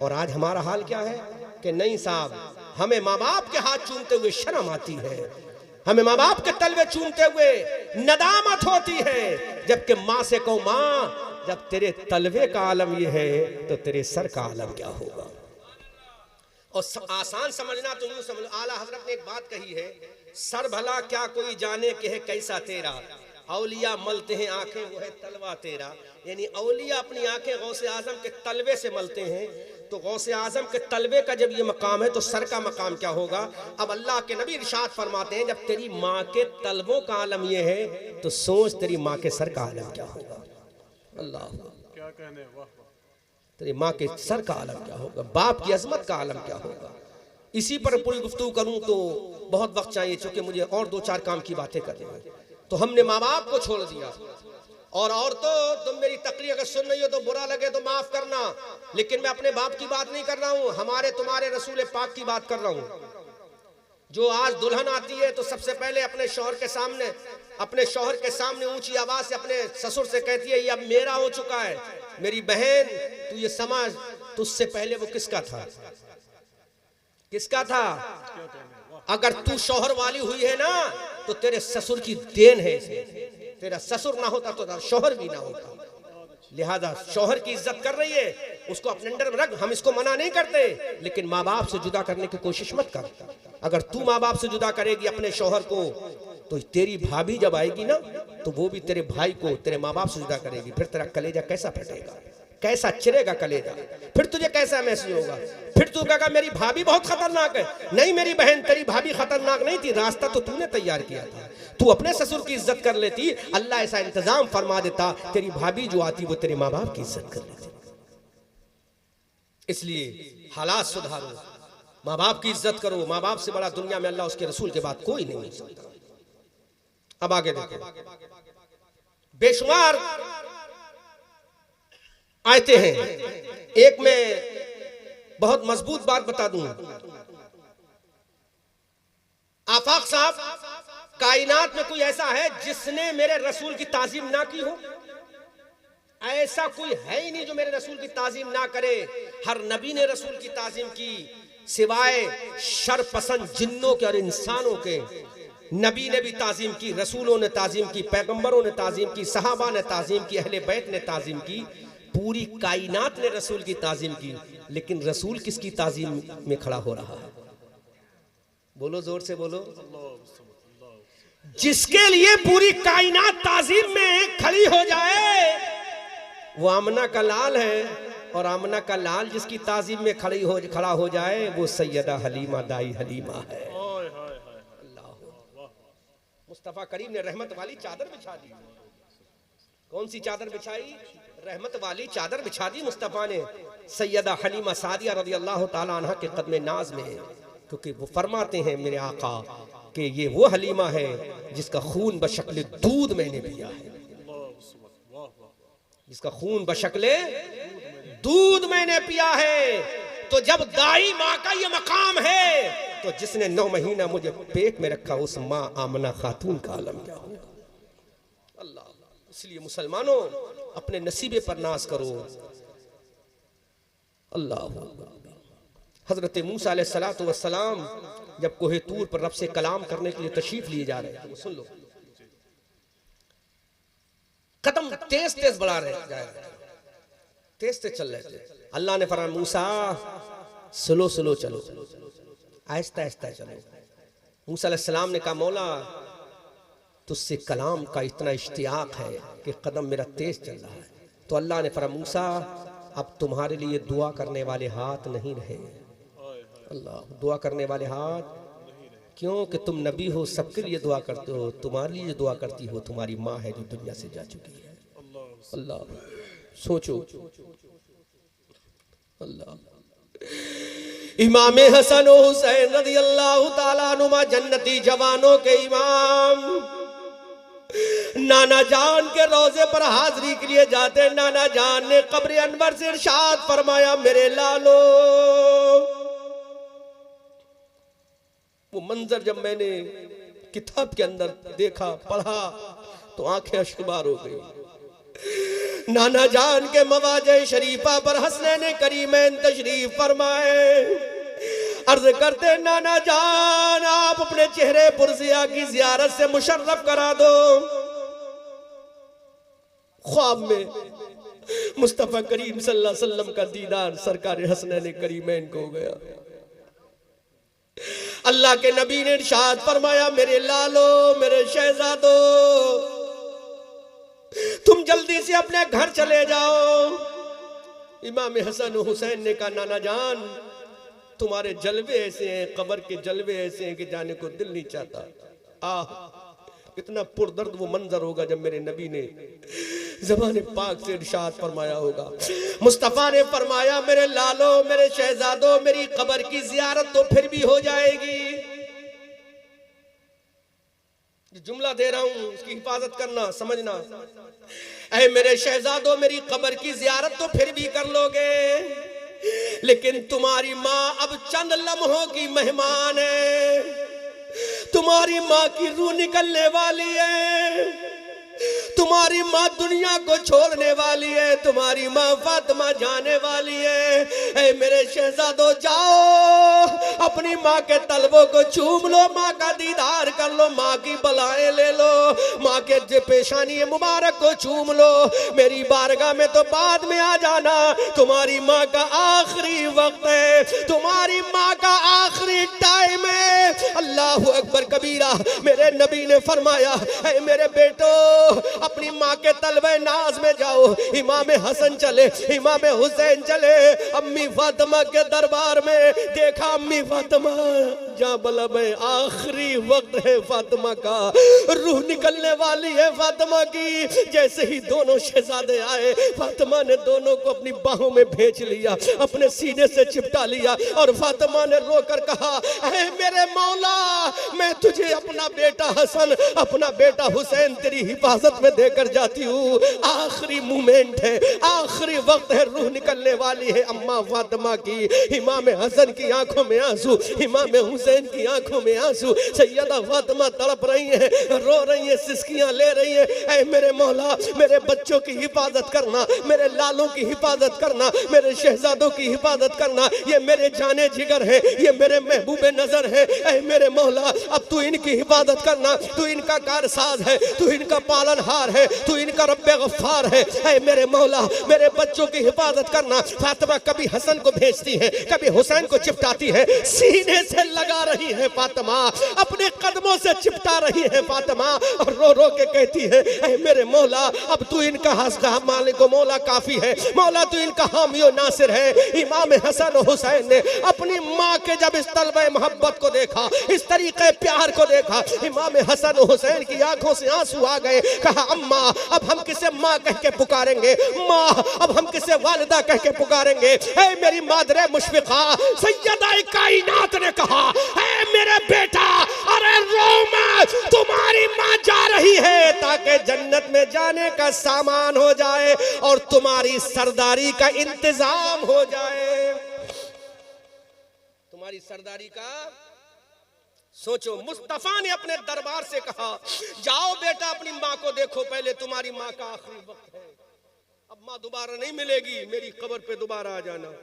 और आज हमारा हाल क्या है कि नहीं साहब, हमें माँ बाप के हाथ चूमते हुए शर्म आती है, हमें माँ बाप के तलवे चूमते हुए नदामत होती है। जबकि माँ से कहो, माँ जब तेरे तलवे का आलम ये है तो तेरे सर का आलम क्या होगा। और आसान समझना तो यूं समझ, आला हजरत ने एक बात कही है, सर भला क्या कोई जाने के है कैसा तेरा, औलिया मलते हैं आंखें वो है तलवा तेरा। यानी औलिया अपनी आंखें गौसे आजम के तलवे से मलते हैं, तो गौसे आजम के तलवे का जब ये मकाम है तो सर का मकाम क्या होगा। अब अल्लाह के नबी इरशाद फरमाते हैं, जब तेरी माँ के तलवों का आलम ये है तो सोच तेरी माँ के सर का आलम क्या होगा। अल्लाह, क्या कहने, वाह वाह। तेरी माँ के सर का आलम क्या होगा, बाप की अजमत का आलम क्या होगा। इसी पर पूरी गुफ्तगू करूं तो बहुत वक्त चाहिए, चूंकि मुझे और दो चार काम की बातें करनी है। तो हमने माँ बाप को छोड़ दिया, और तो तुम मेरी तकरीर अगर सुन रही हो तो बुरा लगे तो माफ करना, लेकिन मैं अपने बाप की बात नहीं कर रहा हूँ, हमारे तुम्हारे रसूल पाक की बात कर रहा हूँ। जो आज दुल्हन आती है तो सबसे पहले अपने शौहर के सामने ऊंची आवाज से अपने ससुर से कहती है, ये अब मेरा हो चुका है, मेरी बहन तू ये समझ, तुझसे पहले वो किसका था, किसका था। अगर तू शौहर वाली हुई है ना तो तेरे ससुर की देन है, तेरा ससुर ना होता तो तेरा शौहर भी ना होता। लिहाजा शौहर की इज्जत कर रही है, उसको अपने अंडर में रख, हम इसको मना नहीं करते, लेकिन माँ बाप से जुदा करने की कोशिश मत कर। अगर तू माँ बाप से जुदा करेगी अपने शौहर को तो तेरी भाभी जब आएगी ना तो वो भी तेरे भाई को तेरे माँ बाप से जुदा करेगी, फिर तेरा कलेजा कैसा फटेगा। कैसा चिरेगा कलेजा, फिर तुझे कैसा महसूस होगा, फिर तू कहेगा मेरी भाभी बहुत खतरनाक है। नहीं मेरी बहन, तेरी भाभी खतरनाक नहीं थी, रास्ता तो तूने तैयार किया था। तू अपने ससुर की इज्जत कर लेती, अल्लाह ऐसा इंतजाम फरमा देता, तेरी भाभी जो आती वो तेरे माँ बाप की इज्जत कर लेती। इसलिए हालात सुधारो, माँ बाप की इज्जत करो। माँ बाप से बड़ा दुनिया में अल्लाह उसके रसूल के बाद कोई नहीं मिल सकता। अब आगे देखो, बेशुमार आयते हैं। एक में बहुत मजबूत बात बता दूं, आफाक साहब, कायनात में कोई ऐसा है जिसने मेरे रसूल की ताजीम ना की हो? ऐसा कोई है ही नहीं जो मेरे रसूल की ताजीम ना करे। हर नबी ने रसूल की ताजीम की, सिवाय शरपसंद जिन्नों के और इंसानों के। नबी ने भी ताजीम की, रसूलों ने ताजीम की, पैगंबरों ने ताजीम की, सहाबा ने ताजीम की, अहले बैत ने ताजीम की, पूरी कायनात ने रसूल की ताजीम की। लेकिन रसूल किसकी ताजीम में खड़ा हो रहा है? बोलो, जोर से बोलो। जिसके लिए पूरी कायनात ताजीम में खड़ी हो जाए वो आमना का लाल है, और आमना का लाल जिसकी ताजीम में खड़ा हो जाए वो सैयदा हलीमा दाई हलीमा है। अल्लाह, मुस्तफा करीम ने रहमत वाली चादर बिछा दी। कौन सी चादर बिछाई? रहमत वाली चादर बिछा दी मुस्तफा ने सैयदा हलीमा सादिया रज़ी अल्लाह ताला अन्हा के कदम नाज में, क्योंकि वो फरमाते हैं मेरे आका कि ये वो हलीमा है जिसका खून बशक्ल दूध मैंने पिया है, जिसका खून बशक्ले दूध मैंने पिया है। तो जब दाई माँ का ये मकाम है तो जिसने 9 महीना मुझे पेट में रखा उस माँ आमना खातून का आलम क्या होगा? अल्लाह, इसलिए मुसलमानों अपने नसीबे पर नाज करो। अल्लाह, हजरत मूसा अलैहिस्सलातु वस्सलाम जब कोहे तूर पर रब से कलाम करने के लिए तशरीफ लिए जा रहे हैं, तो सुन लो, कदम तेज तेज बढ़ा रहे जाए, तेज तेज चल रहे थे। अल्लाह ने फरमाया मूसा स्लो स्लो चलो, आहिस्ता आहिस्ता चलो। मूसा अलैहिस्सलाम ने कहा मौला तुझसे कलाम का इतना इश्तियाक है कि कदम मेरा तेज चल रहा है। तो अल्लाह ने फरमाया मूसा अब तुम्हारे लिए दुआ करने वाले हाथ नहीं रहे। अल्लाह, दुआ करने वाले हाथ क्यों? कि तुम नबी हो, सबके लिए दुआ करते हो, तुम्हारे लिए दुआ करती हो तुम्हारी माँ है जो दुनिया से जा चुकी है। अल्लाह, सोचो। अल्लाह, इमाम हसन हुसैन रज़ी अल्लाह ताला अनुमा जन्नती जवानों के इमाम नाना जान के रोजे पर हाजिरी के लिए जाते। नाना जान ने कब्र अनवर से इरशाद फरमाया मेरे लालो, वो मंजर जब मैंने किताब के अंदर देखा, पढ़ा तो आंखें अश्कबार हो गई। नाना जान के मवाजे शरीफा पर हसनैन करीमैन तशरीफ फरमाए। अर्ज करते नाना जान आप अपने चेहरे पुरजिया की जियारत से मुशर्रफ करा दो। ख्वाब में मुस्तफा करीम सल्लल्लाहु अलैहि वसल्लम का दीदार सरकार हसनैन करीमैन को हो गया। अल्लाह के नबी ने इरशाद फरमाया मेरे लालो, मेरे शहजादो, तुम जल्दी से अपने घर चले जाओ। इमाम हसन हुसैन ने कहा नाना जान तुम्हारे जलवे ऐसे हैं, कब्र के जलवे ऐसे हैं कि जाने को दिल नहीं चाहता। कितना पुरदर्द वो मंजर होगा जब मेरे नबी ने ज़बान पाक से इरशाद फरमाया होगा। मुस्तफ़ा ने फरमाया मेरे लालो, मेरे शहजादो, मेरी कब्र की जियारत तो फिर भी हो जाएगी। जुमला दे रहा हूं, उसकी हिफाजत करना, समझना। ऐ मेरे शहजादो, मेरी कब्र की जियारत तो फिर भी कर लोगे, लेकिन तुम्हारी माँ अब चंद लम्हों की मेहमान है। तुम्हारी माँ की रूह निकलने वाली है, तुम्हारी माँ दुनिया को छोड़ने वाली है, तुम्हारी माँ फातिमा जाने वाली है। ऐ मेरे शहजादो जाओ अपनी माँ के तलवों को चूम लो, माँ का दीदार कर लो, माँ की बलाएं ले लो, माँ के पेशानी मुबारक को चूम लो। मेरी बारगाह में तो बाद में आ जाना, तुम्हारी माँ का आखिरी वक्त है, तुम्हारी माँ का आखिरी टाइम है। अल्लाह अकबर कबीरा। मेरे नबी ने फरमाया ऐ मेरे बेटो अपनी माँ के तलबे नाज में जाओ। इमाम हसन चले, इमाम हुसैन चले अम्मी फातिमा के दरबार में। देखा अम्मी फातिमा जहाँ बलब है, आखिरी वक्त है फातिमा का, रूह निकलने वाली है फातिमा की। जैसे ही दोनों शहजादे आए, फातिमा ने दोनों को अपनी बाहों में भेज लिया, अपने सीने से चिपटा लिया और फातिमा ने रोकर कहा, ऐ मेरे मौला, मैं तुझे अपना बेटा हसन, अपना बेटा हुसैन तेरी हिफाजत में देकर जाती हूँ। आखिरी मोमेंट है, आखिरी वक्त है, रूह निकलने वाली है अम्मा फातिमा की। इमाम हसन की आंखों में आंसू, इमाम हुसैन की आंखों में आंसू। सैयदा फातिमा तड़प रही है, रो रही है, सिसकियां ले रही है। ऐ मेरे मौला, मेरे बच्चों की हिफाजत करना, मेरे लालों की हिफाजत करना, मेरे शहजादों की हिफाजत करना। ये मेरे जाने जिगर है, ये मेरे महबूबे नजर है। ऐ मेरे मौला, अब तू इनकी हिफाजत करना, तू इनका कारसाज है, तू इनका पालनहार है, तू इनका रब्बे गफ्फार है। ऐ मेरे मौला, मेरे बच्चों की हिफाजत करना। फातिमा कभी हसन को भेजती है, कभी हुसैन को चिपटाती है, सीने से लगा रही है फातिमा, अपने कदमों से चिपटा रही है फातिमा और रो रो के कहती है, ऐ मेरे मौला, अब तू इनका हस्का मालिक मौला काफी है, मौला तू इनका हामियो नासिर है। इमाम हसन और हुसैन ने अपनी माँ के जब इस तलबे मोहब्बत को देखा, इस तरीके प्यार को देखा, इमाम हसन और हुसैन की आंखों से आंसू आ गए। कहा, अम्मा अब हम किसे माँ कह के पुकारेंगे, माँ अब हम किसे वालिदा कह के पुकारेंगे। ऐ मेरी मादरे मुशफिका, सैयदा कायनात ने कहा, ऐ मेरे बेटा, अरे रो मत, तुम्हारी माँ जा रही है ताकि जन्नत में जाने का सामान हो जाए और तुम्हारी सरदारी का इंतजाम हो जाए। तुम्हारी सरदारी का सोचो। मुस्तफा ने अपने दरबार से कहा, जाओ बेटा अपनी माँ को देखो, पहले तुम्हारी माँ का आखिरी वक्त है, अब माँ दोबारा नहीं मिलेगी, मेरी कब्र पे दोबारा आ जाना।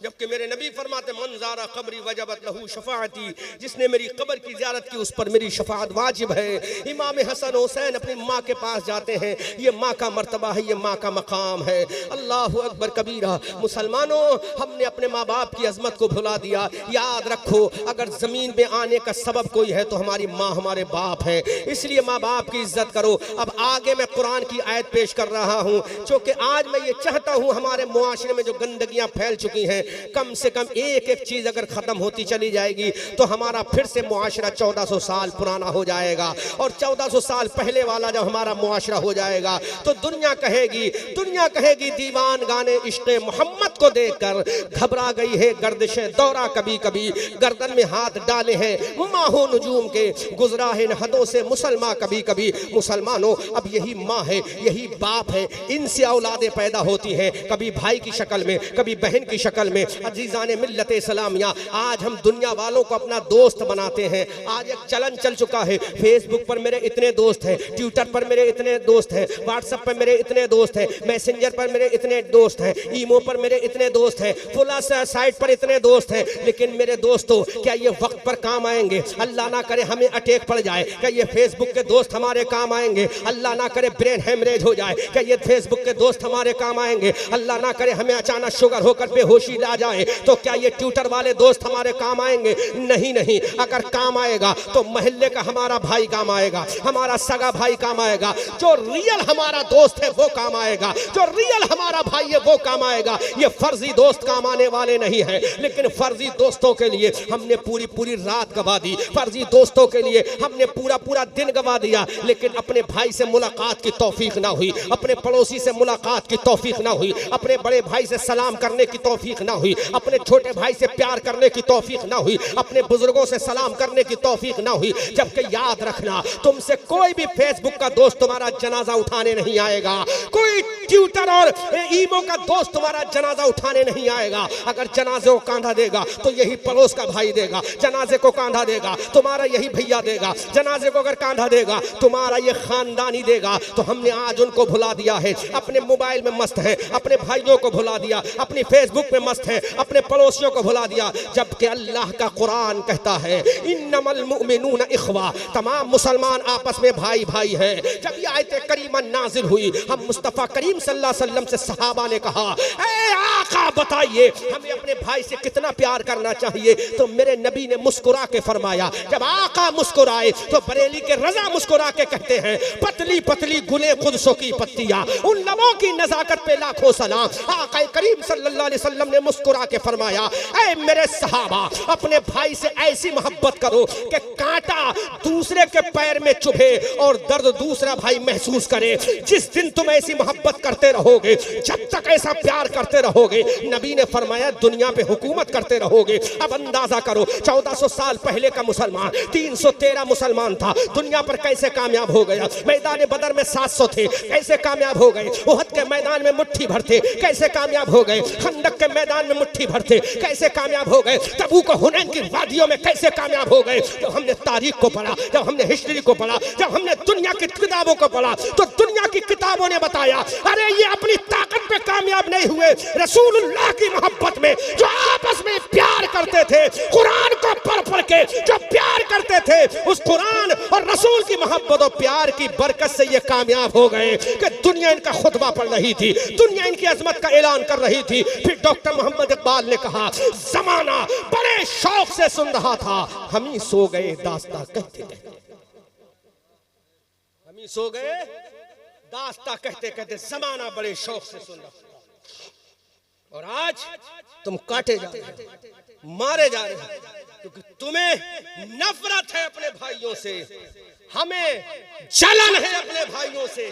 जबकि मेरे नबी फरमाते, मंजारा कब्री वजबत लहू शफाअती, जिसने मेरी कब्र की ज़ियारत की उस पर मेरी शफाअत वाजिब है। इमाम हसन हुसैन अपनी माँ के पास जाते हैं, ये माँ का मर्तबा है, ये माँ का मकाम है। अल्लाह अकबर कबीरा। मुसलमानों, हमने अपने माँ बाप की अजमत को भुला दिया। याद रखो, अगर ज़मीन में आने का सबब कोई है तो हमारी माँ, हमारे बाप है, इसलिए माँ बाप की इज्जत करो। अब आगे मैं कुरान की आयत पेश कर रहा हूँ, क्योंकि आज मैं ये चाहता हूँ हमारे मुआशरे में जो गंदगियाँ फैल चुकी हैं, कम से कम एक एक चीज अगर खत्म होती चली जाएगी तो हमारा फिर से मुआशरा 1400 साल पुराना हो जाएगा। और 1400 साल पहले वाला जब हमारा मुआशरा हो जाएगा तो दुनिया कहेगी दीवान गाने इश्क़ मोहम्मद को देखकर घबरा गई है गर्दिशे दौरा, कभी कभी गर्दन में हाथ डाले हैं माहो नजूम के, गुजरा है हदों से मुसलमान कभी कभी। मुसलमानों, अब यही माँ है, यही बाप है, इनसे औलादें पैदा होती हैं, कभी भाई की शक्ल में, कभी बहन की शक्ल में। अजीजाने मिल्लत इस्लामिया, आज हम दुनिया वालों को अपना दोस्त बनाते हैं। आज एक चलन चल चुका है, फेसबुक पर मेरे इतने दोस्त हैं, ट्विटर पर मेरे इतने दोस्त हैं, व्हाट्सएप पर मेरे इतने दोस्त हैं, मैसेंजर पर मेरे इतने दोस्त हैं, ईमो पर मेरे इतने दोस्त हैं, फुला साइट पर इतने दोस्त हैं। लेकिन मेरे दोस्तों, क्या ये वक्त पर काम आएंगे? अल्लाह ना करे हमें अटैक पड़ जाए, क्या ये फेसबुक के दोस्त हमारे काम आएंगे? अल्लाह ना करे ब्रेन हेमरेज हो जाए, क्या ये फेसबुक के दोस्त हमारे काम आएंगे? अल्लाह ना करे हमें अचानक शुगर होकर बेहोशी ला जाए, तो क्या ये ट्विटर वाले दोस्त हमारे काम आएंगे? नहीं नहीं, अगर काम आएगा तो मोहल्ले का हमारा भाई काम आएगा, हमारा सगा भाई काम आएगा, जो रियल हमारा दोस्त है वो काम आएगा, जो रियल हमारा भाई है वो काम आएगा। ये फर्जी दोस्त काम आने वाले नहीं है। लेकिन फर्जी दोस्तों के लिए हमने पूरी पूरी रात गवा दी, फर्जी दोस्तों के लिए हमने पूरा पूरा दिन गवा दिया, लेकिन अपने भाई से मुलाकात की तौफीक ना हुई, अपने पड़ोसी से मुलाकात की तौफीक ना हुई, अपने बड़े भाई से सलाम करने की तौफीक ना हुई, अपने छोटे भाई से प्यार करने की तौफीक ना हुई, अपने बुजुर्गों से सलाम करने की तौफीक ना हुई। जबकि याद रखना, तुमसे कोई भी फेसबुक का दोस्त तुम्हारा जनाजा उठाने नहीं आएगा, कोई ट्विटर और ईमो का दोस्त तुम्हारा जनाजा उठाने नहीं आएगा। अगर जनाजे को कांधा देगा तो यही पड़ोस का भाई देगा, जनाजे को कांधा देगा तुम्हारा यही भैया देगा, जनाजे को अगर कांधा देगा तुम्हारा ये खानदानी देगा। तो हमने आज उनको भुला दिया है, अपने मोबाइल मोबाइल में मस्त हैं, अपने भाइयों को भुला दिया, अपनी फेसबुक में मस्त हैं, अपने पड़ोसियों को भुला दिया, जबकि अल्लाह का कुरान कहता है इन्नमल मुमिनून इख्वा, तमाम मुसलमान आपस में भाई भाई हैं। जब ये आयत करीमा नाजिल हुई, हम मुस्तफ़ा करीम सल्लल्लाहु अलैहि वसल्लम से सहाबा ने कहा, ए आका बताइए हमें अपने भाई से कितना प्यार करना चाहिए। तो मेरे नबी ने मुस्कुरा के फरमाया, जब आका मुस्कुराए तो बरेली के रजा मुस्कुरा के कहते हैं, पतली पतली गुले खुदसों की पत्तियां, उन लबों की नजाकत पे लाखों सलाम। आका करीम सल्लल्लाहु अलैहि वसल्लम ने मुस्कुरा के फरमाया, ऐ मेरे सहाबा अपने भाई से ऐसी मोहब्बत करो कि कांटा दूसरे के पैर में चुभे और दर्द दूसरा भाई महसूस करे। जिस दिन तुम ऐसी मोहब्बत करते रहोगे, जब तक ऐसा प्यार करते रहोगे, नबी ने फरमाया दुनिया पे हुकूमत करते रहोगे। अब अंदाजा करो 1400 साल पहले का मुसलमान 313 मुसलमान था, दुनिया पर कैसे कामयाब हो गया। मैदान बदर में 700 थे, कैसे कामयाब हो गए। उहद के मैदान में मुट्ठी भर थे, कैसे कामयाब हो गए। खंदक के मैदान में मुट्ठी भर थे, कैसे कामयाब हो गए। तबूक हुनैन की वादियों में कैसे कामयाब हो गए। जब हमने तारीख को पढ़ा, जब हमने हिस्ट्री को पढ़ा, जब हमने दुनिया की किताबों को पढ़ा, तो दुनिया की किताबों ने बताया, अरे ये अपनी ताकत पे कामयाब नहीं हुए, रसूलुल्लाह की मोहब्बत में जो आपस में प्यार करते थे, कुरान को पढ़ पढ़ के जो प्यार करते थे, उस कुरान और रसूल की मोहब्बत और प्यार की बरकत से ये कामयाब हो गए कि दुनिया इनका खुतबा पढ़ रही थी, दुनिया इनकी अजमत का ऐलान कर रही थी। फिर डॉक्टर मोहम्मद इकबाल ने कहा, जमाना बड़े शौक से सुन रहा था, हम ही सो गए दास्ता कहते कहते, हम ही सो गए दास्ता कहते कहते, जमाना बड़े शौक से सुन रहा था। और आज तुम काटे जा रहे हो, मारे जा रहे हो, क्योंकि तुम्हें नफरत है अपने भाइयों से, हमें जलन है अपने भाइयों से,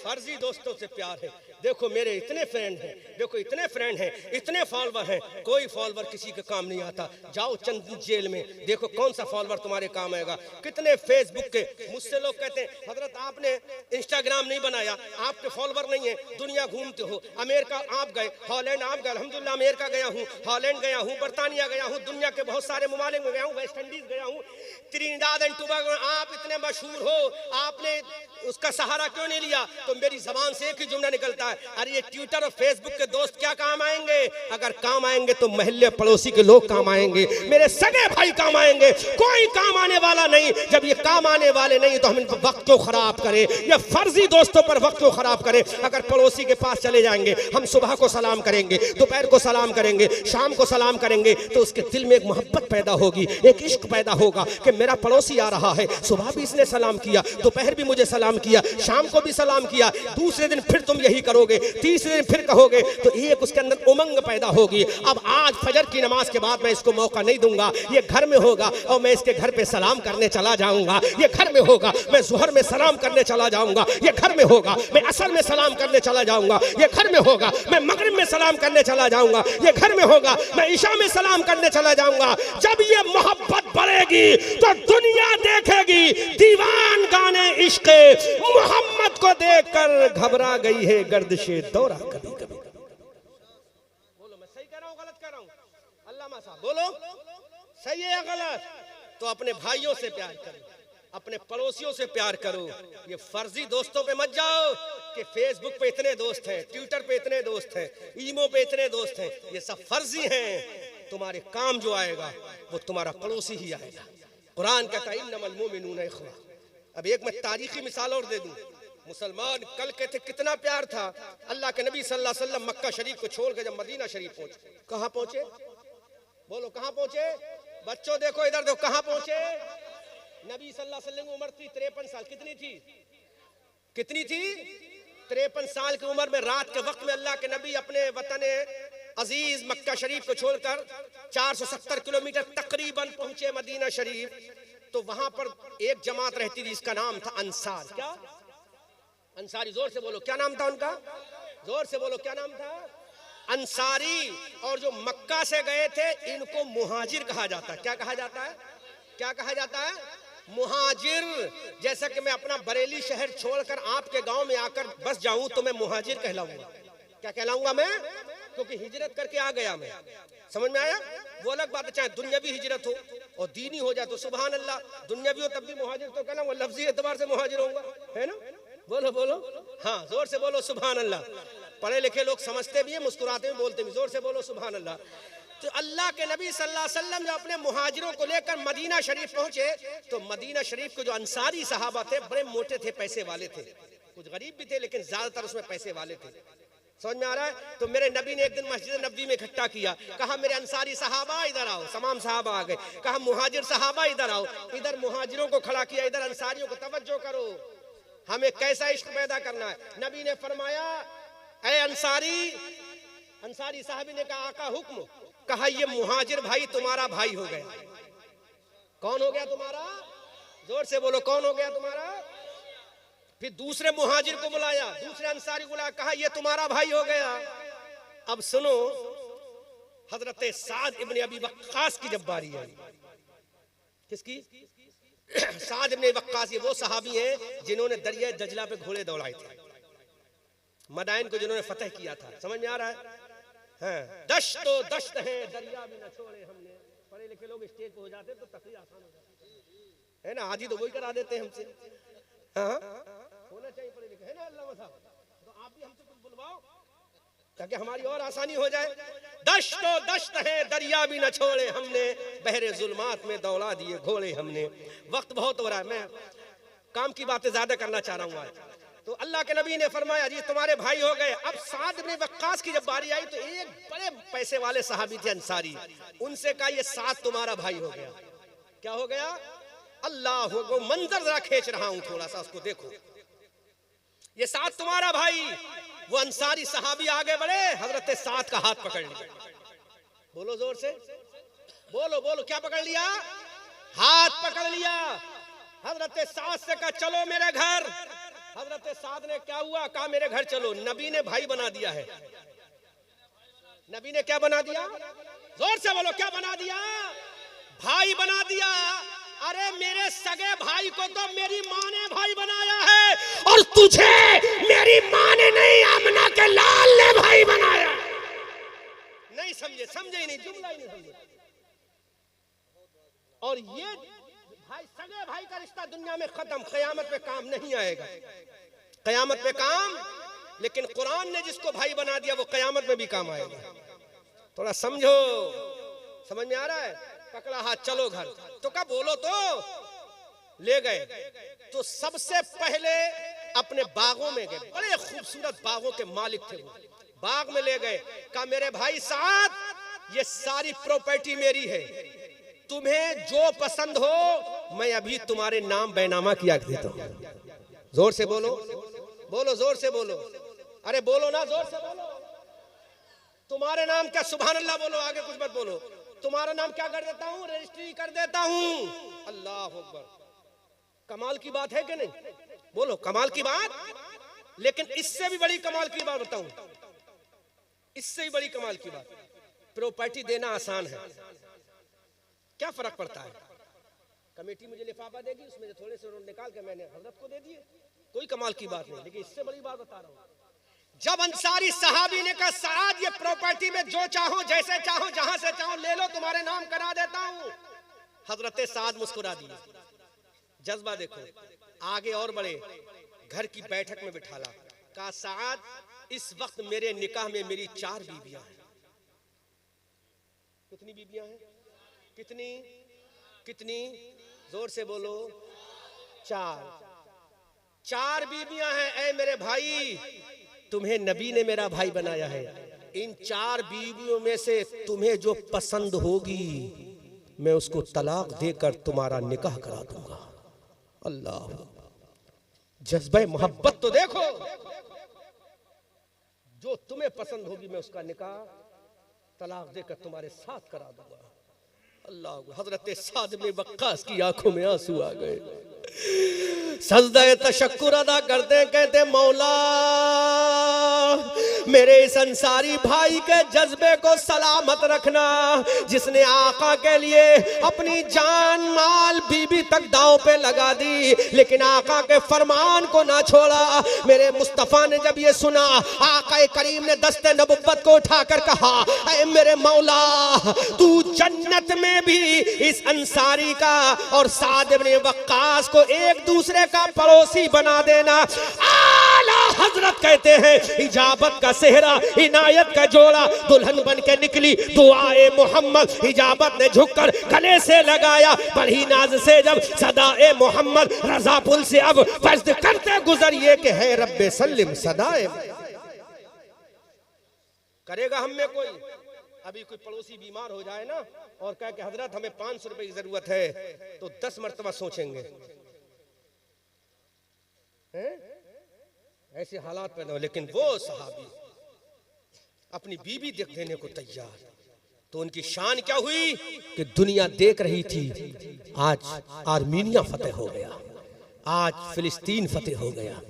फर्जी दोस्तों से प्यार है। देखो मेरे इतने फ्रेंड हैं, देखो इतने फ्रेंड हैं, इतने फॉलोवर हैं, कोई फॉलोवर किसी के काम नहीं आता। जाओ चंद जेल में, देखो कौन सा फॉलोवर तुम्हारे काम आएगा। कितने फेसबुक के, मुझसे लोग कहते हैं हजरत आपने इंस्टाग्राम नहीं बनाया, आपके फॉलोवर नहीं है, दुनिया घूमते हो, अमेरिका आप गए, हॉलैंड आप गए, अल्हम्दुलिल्लाह अमेरिका गया हूँ, हॉलैंड गया हूँ, बर्तानिया गया हूँ, दुनिया के बहुत सारे ममालिक में गया हूँ, वेस्ट इंडीज गया हूँ, त्रिनिदाद एंड टोबैगो। आप इतने मशहूर हो, आपने उसका सहारा क्यों नहीं लिया? तो मेरी जबान से एक ही जुमला निकलता है, अरे ये ट्विटर और फेसबुक के दोस्त क्या काम आएंगे? अगर काम आएंगे तो महल्ले पड़ोसी के लोग काम आएंगे, मेरे सगे भाई काम आएंगे, कोई काम आने वाला नहीं। जब ये काम आने वाले नहीं तो हम इन वक्त को खराब करें, ये फर्जी दोस्तों पर वक्त को खराब करें। अगर पड़ोसी के पास चले जाएंगे, हम सुबह को सलाम करेंगे, दोपहर को सलाम करेंगे, शाम को सलाम करेंगे, तो उसके दिल में एक मोहब्बत पैदा होगी, एक इश्क पैदा होगा कि मेरा पड़ोसी आ रहा है, सुबह भी इसने सलाम किया, दोपहर भी मुझे सलाम किया, शाम को भी सलाम किया, दूसरे दिन फिर तुम यही करोगे, तीसरे दिन फिर कहोगे, तो एक उसके अंदर उमंग पैदा होगी। अब आज फजर की नमाज के बाद मैं इसको मौका नहीं दूंगा, ये घर में होगा और मैं इसके घर पे सलाम करने चला जाऊंगा, ये घर में होगा, मैं जुहर में सलाम करने चला जाऊंगा, ये घर में होगा, मैं असर में सलाम करने चला जाऊंगा, ये घर में होगा, मैं मगरिब में सलाम करने चला जाऊंगा, ये घर में होगा, मैं ईशा में सलाम करने चला जाऊंगा। जब ये मोहब्बत बढ़ेगी तो दुनिया देखेगी दीवान गाने इश्क मोहम्मद को देखकर घबरा गई है गर्दिशे दौरा कभी कभी। बोलो मैं सही कह रहा हूं गलत कह रहा हूं? अल्लामा साहब बोलो सही है या गलत? तो अपने भाइयों से प्यार करो, अपने पड़ोसियों से प्यार करो, ये फर्जी दोस्तों पे मत जाओ कि फेसबुक पे इतने दोस्त हैं, ट्विटर पे इतने दोस्त हैं, ईमो पे इतने दोस्त हैं, ये सब फर्जी हैं। तुम्हारे काम जो आएगा वो तुम्हारा पड़ोसी ही आएगा। कुरान कहता है इन्नमल मुमिनूना इख्वा। अब एक मैं तारीखी मिसाल और दे दूं, मुसलमान कल कहते कितना प्यार था, अल्लाह के नबी सल्लल्लाहु अलैहि वसल्लम मक्का शरीफ को छोड़ के जब मदीना शरीफ पहुंचे, कहां पहुंचे? बोलो कहां पहुंचे? बच्चों देखो इधर देखो, कहां पहुंचे? नबी सल्लल्लाहु अलैहि वसल्लम की उम्र थी 53 साल। कितनी थी? कितनी थी? 53 साल की उम्र में रात के वक्त में अल्लाह के नबी अपने वतन अजीज मक्का शरीफ को छोड़कर 470 किलोमीटर तकरीबन पहुंचे मदीना शरीफ। तो वहां पर एक जमात रहती थी, इसका नाम था अंसार। क्या? अंसारी। जोर से बोलो क्या नाम था उनका? जोर से बोलो क्या नाम था? अंसारी। और जो मक्का से गए थे इनको मुहाजिर कहा जाता है। क्या कहा जाता है? क्या कहा जाता है? मुहाजिर। जैसा कि मैं अपना बरेली शहर छोड़कर आपके गांव में आकर बस जाऊं तो मैं मुहाजिर कहलाऊंगा। क्या कहलाऊंगा मैं? क्योंकि हिजरत करके आ गया मैं। समझ में आया? वो अलग बात है, चाहे दुनियावी हिजरत हो और दीनी हो जाए तो सुभान अल्लाह, दुनियावी हो तब भी मुहाजिर तो कहलाऊंगा, लफ्जी एतबार से मुहाजिर होऊंगा, है ना? बोलो बोलो हाँ, जोर से बोलो सुभान अल्लाह। पढ़े लिखे लोग समझते भी है, मुस्कुराते भी, बोलते भी। जोर से बोलो सुभान अल्लाह। तो अल्लाह के नबी सल्लल्लाहु अलैहि वसल्लम जब अपने मुहाजिरों को लेकर मदीना शरीफ पहुंचे तो मदीना शरीफ के जो अंसारी सहाबा थे बड़े मोटे थे, पैसे वाले थे, कुछ गरीब भी थे लेकिन ज्यादातर उसमें पैसे वाले थे। समझ में आ रहा है? तो मेरे नबी ने एक दिन मस्जिद नबवी में इकट्ठा किया, कहा मेरे अंसारी सहाबा इधर आओ। तमाम सहाबा आ गए। कहा मुहाजिर सहाबा इधर आओ। इधर मुहाजिरों को खड़ा किया, इधर अंसारियों को। तवज्जो करो, हमें कैसा इश्क पैदा करना है। नबी ने फरमाया ऐ अंसारी, अंसारी साहबी ने कहा आका हुक्म। कहा ये मुहाजिर भाई तुम्हारा भाई हो गया। कौन हो गया तुम्हारा? जोर से बोलो, कौन हो गया तुम्हारा? फिर दूसरे मुहाजिर को बुलाया, दूसरे अंसारी को बुलाया, कहा ये तुम्हारा भाई हो गया। अब सुनो, हजरत साद इब्ने अबी वक्कास की जब बारी आई, किसकी? साद इब्ने वक्कास, ये वो सहाबी हैं जिन्होंने दरिया दजला पे घोड़े दौड़ाए थे, मदाइन को जिन्होंने फतह किया था। समझ में आ रहा है? हाँ, दश्त तो दश्त है, दरिया भी न छोड़े हमने। पढ़े लिखे लोग स्टेज पे हो जाते तो तकरीर आसान हो जाती है ना, आधी तो वही करा देते हैं हमसे। हाँ, होना चाहिए पढ़े लिखे, है ना अल्लाह साहब? तो आप भी हमसे कुछ बुलवाओ ताकि हमारी और आसानी हो जाए। दश्त तो दश्त है, दरिया भी न छोड़े हमने, बहरे जुल्मात में दौड़ा दिए घोड़े हमने। वक्त बहुत हो रहा है, मैं काम की बातें ज्यादा करना चाह रहा हूँ आज। तो अल्लाह के नबी ने फरमाया जी तुम्हारे भाई हो गए। अब साद इब्ने वक्कास की जब बारी आई तो एक बड़े पैसे वाले सहाबी थे अंसारी, उनसे कहा ये साद तुम्हारा भाई हो गया। क्या हो गया? अल्लाह हो, मंजर जरा खींच रहा हूं थोड़ा सा, उसको देखो। ये साद तुम्हारा भाई। वो अंसारी सहाबी आगे बढ़े, हजरत साद का हाथ पकड़ लिया। बोलो जोर से, बोलो बोलो, क्या पकड़ लिया? हाथ पकड़ लिया। हजरत साद से कहा चलो मेरे घर। हजरत साद ने क्या हुआ? कहा मेरे घर चलो। नबी ने भाई बना दिया है। नबी ने क्या बना दिया? जोर से बोलो, क्या बना दिया? भाई बना दिया। अरे मेरे सगे भाई को तो मेरी माँ ने भाई बनाया है, और तुझे मेरी माँ ने नहीं, आमना के लाल ने भाई बनाया। नहीं समझे? समझे ही नहीं, जुमला ही नहीं समझे। और ये भाई, सगे भाई का रिश्ता दुनिया में खत्म, कयामत पे काम नहीं आएगा, कयामत पे काम। लेकिन कुरान ने जिसको भाई बना दिया वो कयामत में भी काम आएगा। थोड़ा समझो, समझ में आ रहा है? पकड़ा हाथ, चलो घर। तो क्या बोलो, तो ले गए। तो सबसे पहले अपने बागों में गए, बड़े खूबसूरत बागों के मालिक थे वो। बाग में ले गए, कहा मेरे भाई साहब ये सारी प्रॉपर्टी मेरी है, तुम्हें जो पसंद हो मैं अभी तुम्हारे नाम बैनामा किया देता हूं। जोर से बोलो, बोलो जोर से बोलो, अरे बोलो ना, जोर से बोलो। तुम्हारे नाम क्या? सुभान अल्लाह बोलो, आगे कुछ मत बोलो। तुम्हारा नाम क्या कर देता हूं? रजिस्ट्री कर देता हूं। अल्लाह अकबर। कमाल की बात है कि नहीं? बोलो कमाल की बात। लेकिन इससे भी बड़ी कमाल की बात बताऊं, इससे भी बड़ी कमाल की बात, प्रॉपर्टी देना आसान है। क्या फर्क पड़ता है? कमेटी मुझे लिफाफा देगी, उसमें से थोड़े से निकाल के मैंने हजरत को दे दिए, कोई कमाल की बात नहीं। लेकिन इससे बड़ी बात बता रहा हूं, जब अंसारी सहाबी ने कहा साद ये प्रॉपर्टी में जो चाहो, जैसे चाहो, जहां से चाहो ले लो, तुम्हारे नाम करा देता हूं। हजरत साद मुस्कुरा दिए। जज्बा देखो, आगे और बढ़े, घर की बैठक में बिठाला, कहा साद इस वक्त मेरे निकाह में मेरी 4 बीबियां हैं। कितनी बीबियां हैं? कितनी? कितनी? जोर से बोलो। 4 बीबियां हैं। ऐ मेरे भाई, तुम्हें नबी ने मेरा भाई बनाया है, इन 4 बीवियों में से तुम्हें जो पसंद होगी मैं उसको तलाक देकर तुम्हारा निकाह करा दूंगा। अल्लाह, जज्बे मोहब्बत तो देखो। जो तुम्हें पसंद होगी मैं उसका निकाह तलाक देकर तुम्हारे साथ करा दूंगा। अल्लाह। हजरत साद इब्ने वक्कास की आंखों में आंसू आ गए, सजदा तशक्कुर अदा करते, कहते मौला मेरे इस अंसारी भाई के जज्बे को सलामत रखना, जिसने आका के लिए अपनी जान माल बीबी तक दांव पे लगा दी, लेकिन आका के फरमान को ना छोड़ा। मेरे मुस्तफा ने जब ये सुना, आका करीम ने दस्ते नबुव्वत को उठाकर कहा, ऐ मेरे मौला तू जन्नत में भी इस अंसारी का और साद इब्ने वक्कास को एक दूसरे का पड़ोसी बना देना। आज आला हजरत कहते हैं इजाबत का सेहरा इनायत का जोड़ा दुल्हन बन के निकली दुआए मोहम्मद इजाबत ने झुककर गले से लगाया बड़ी नाज से जब सदाए मोहम्मद रजा पुल से अब फर्ज करते गुजरिए कि है रब्बे सल्लिम सदाए करेगा हम में कोई अभी कोई पड़ोसी बीमार हो जाए ना और कहे कि हजरत हमें 500 रुपए की जरूरत है तो 10 मरतबा सोचेंगे ऐसे हालात पैदा हो लेकिन वो सहाबी अपनी बीवी देने को तैयार तो उनकी शान क्या हुई कि दुनिया देख रही थी आज आर्मीनिया फतेह हो गया आज फिलिस्तीन फतेह हो गया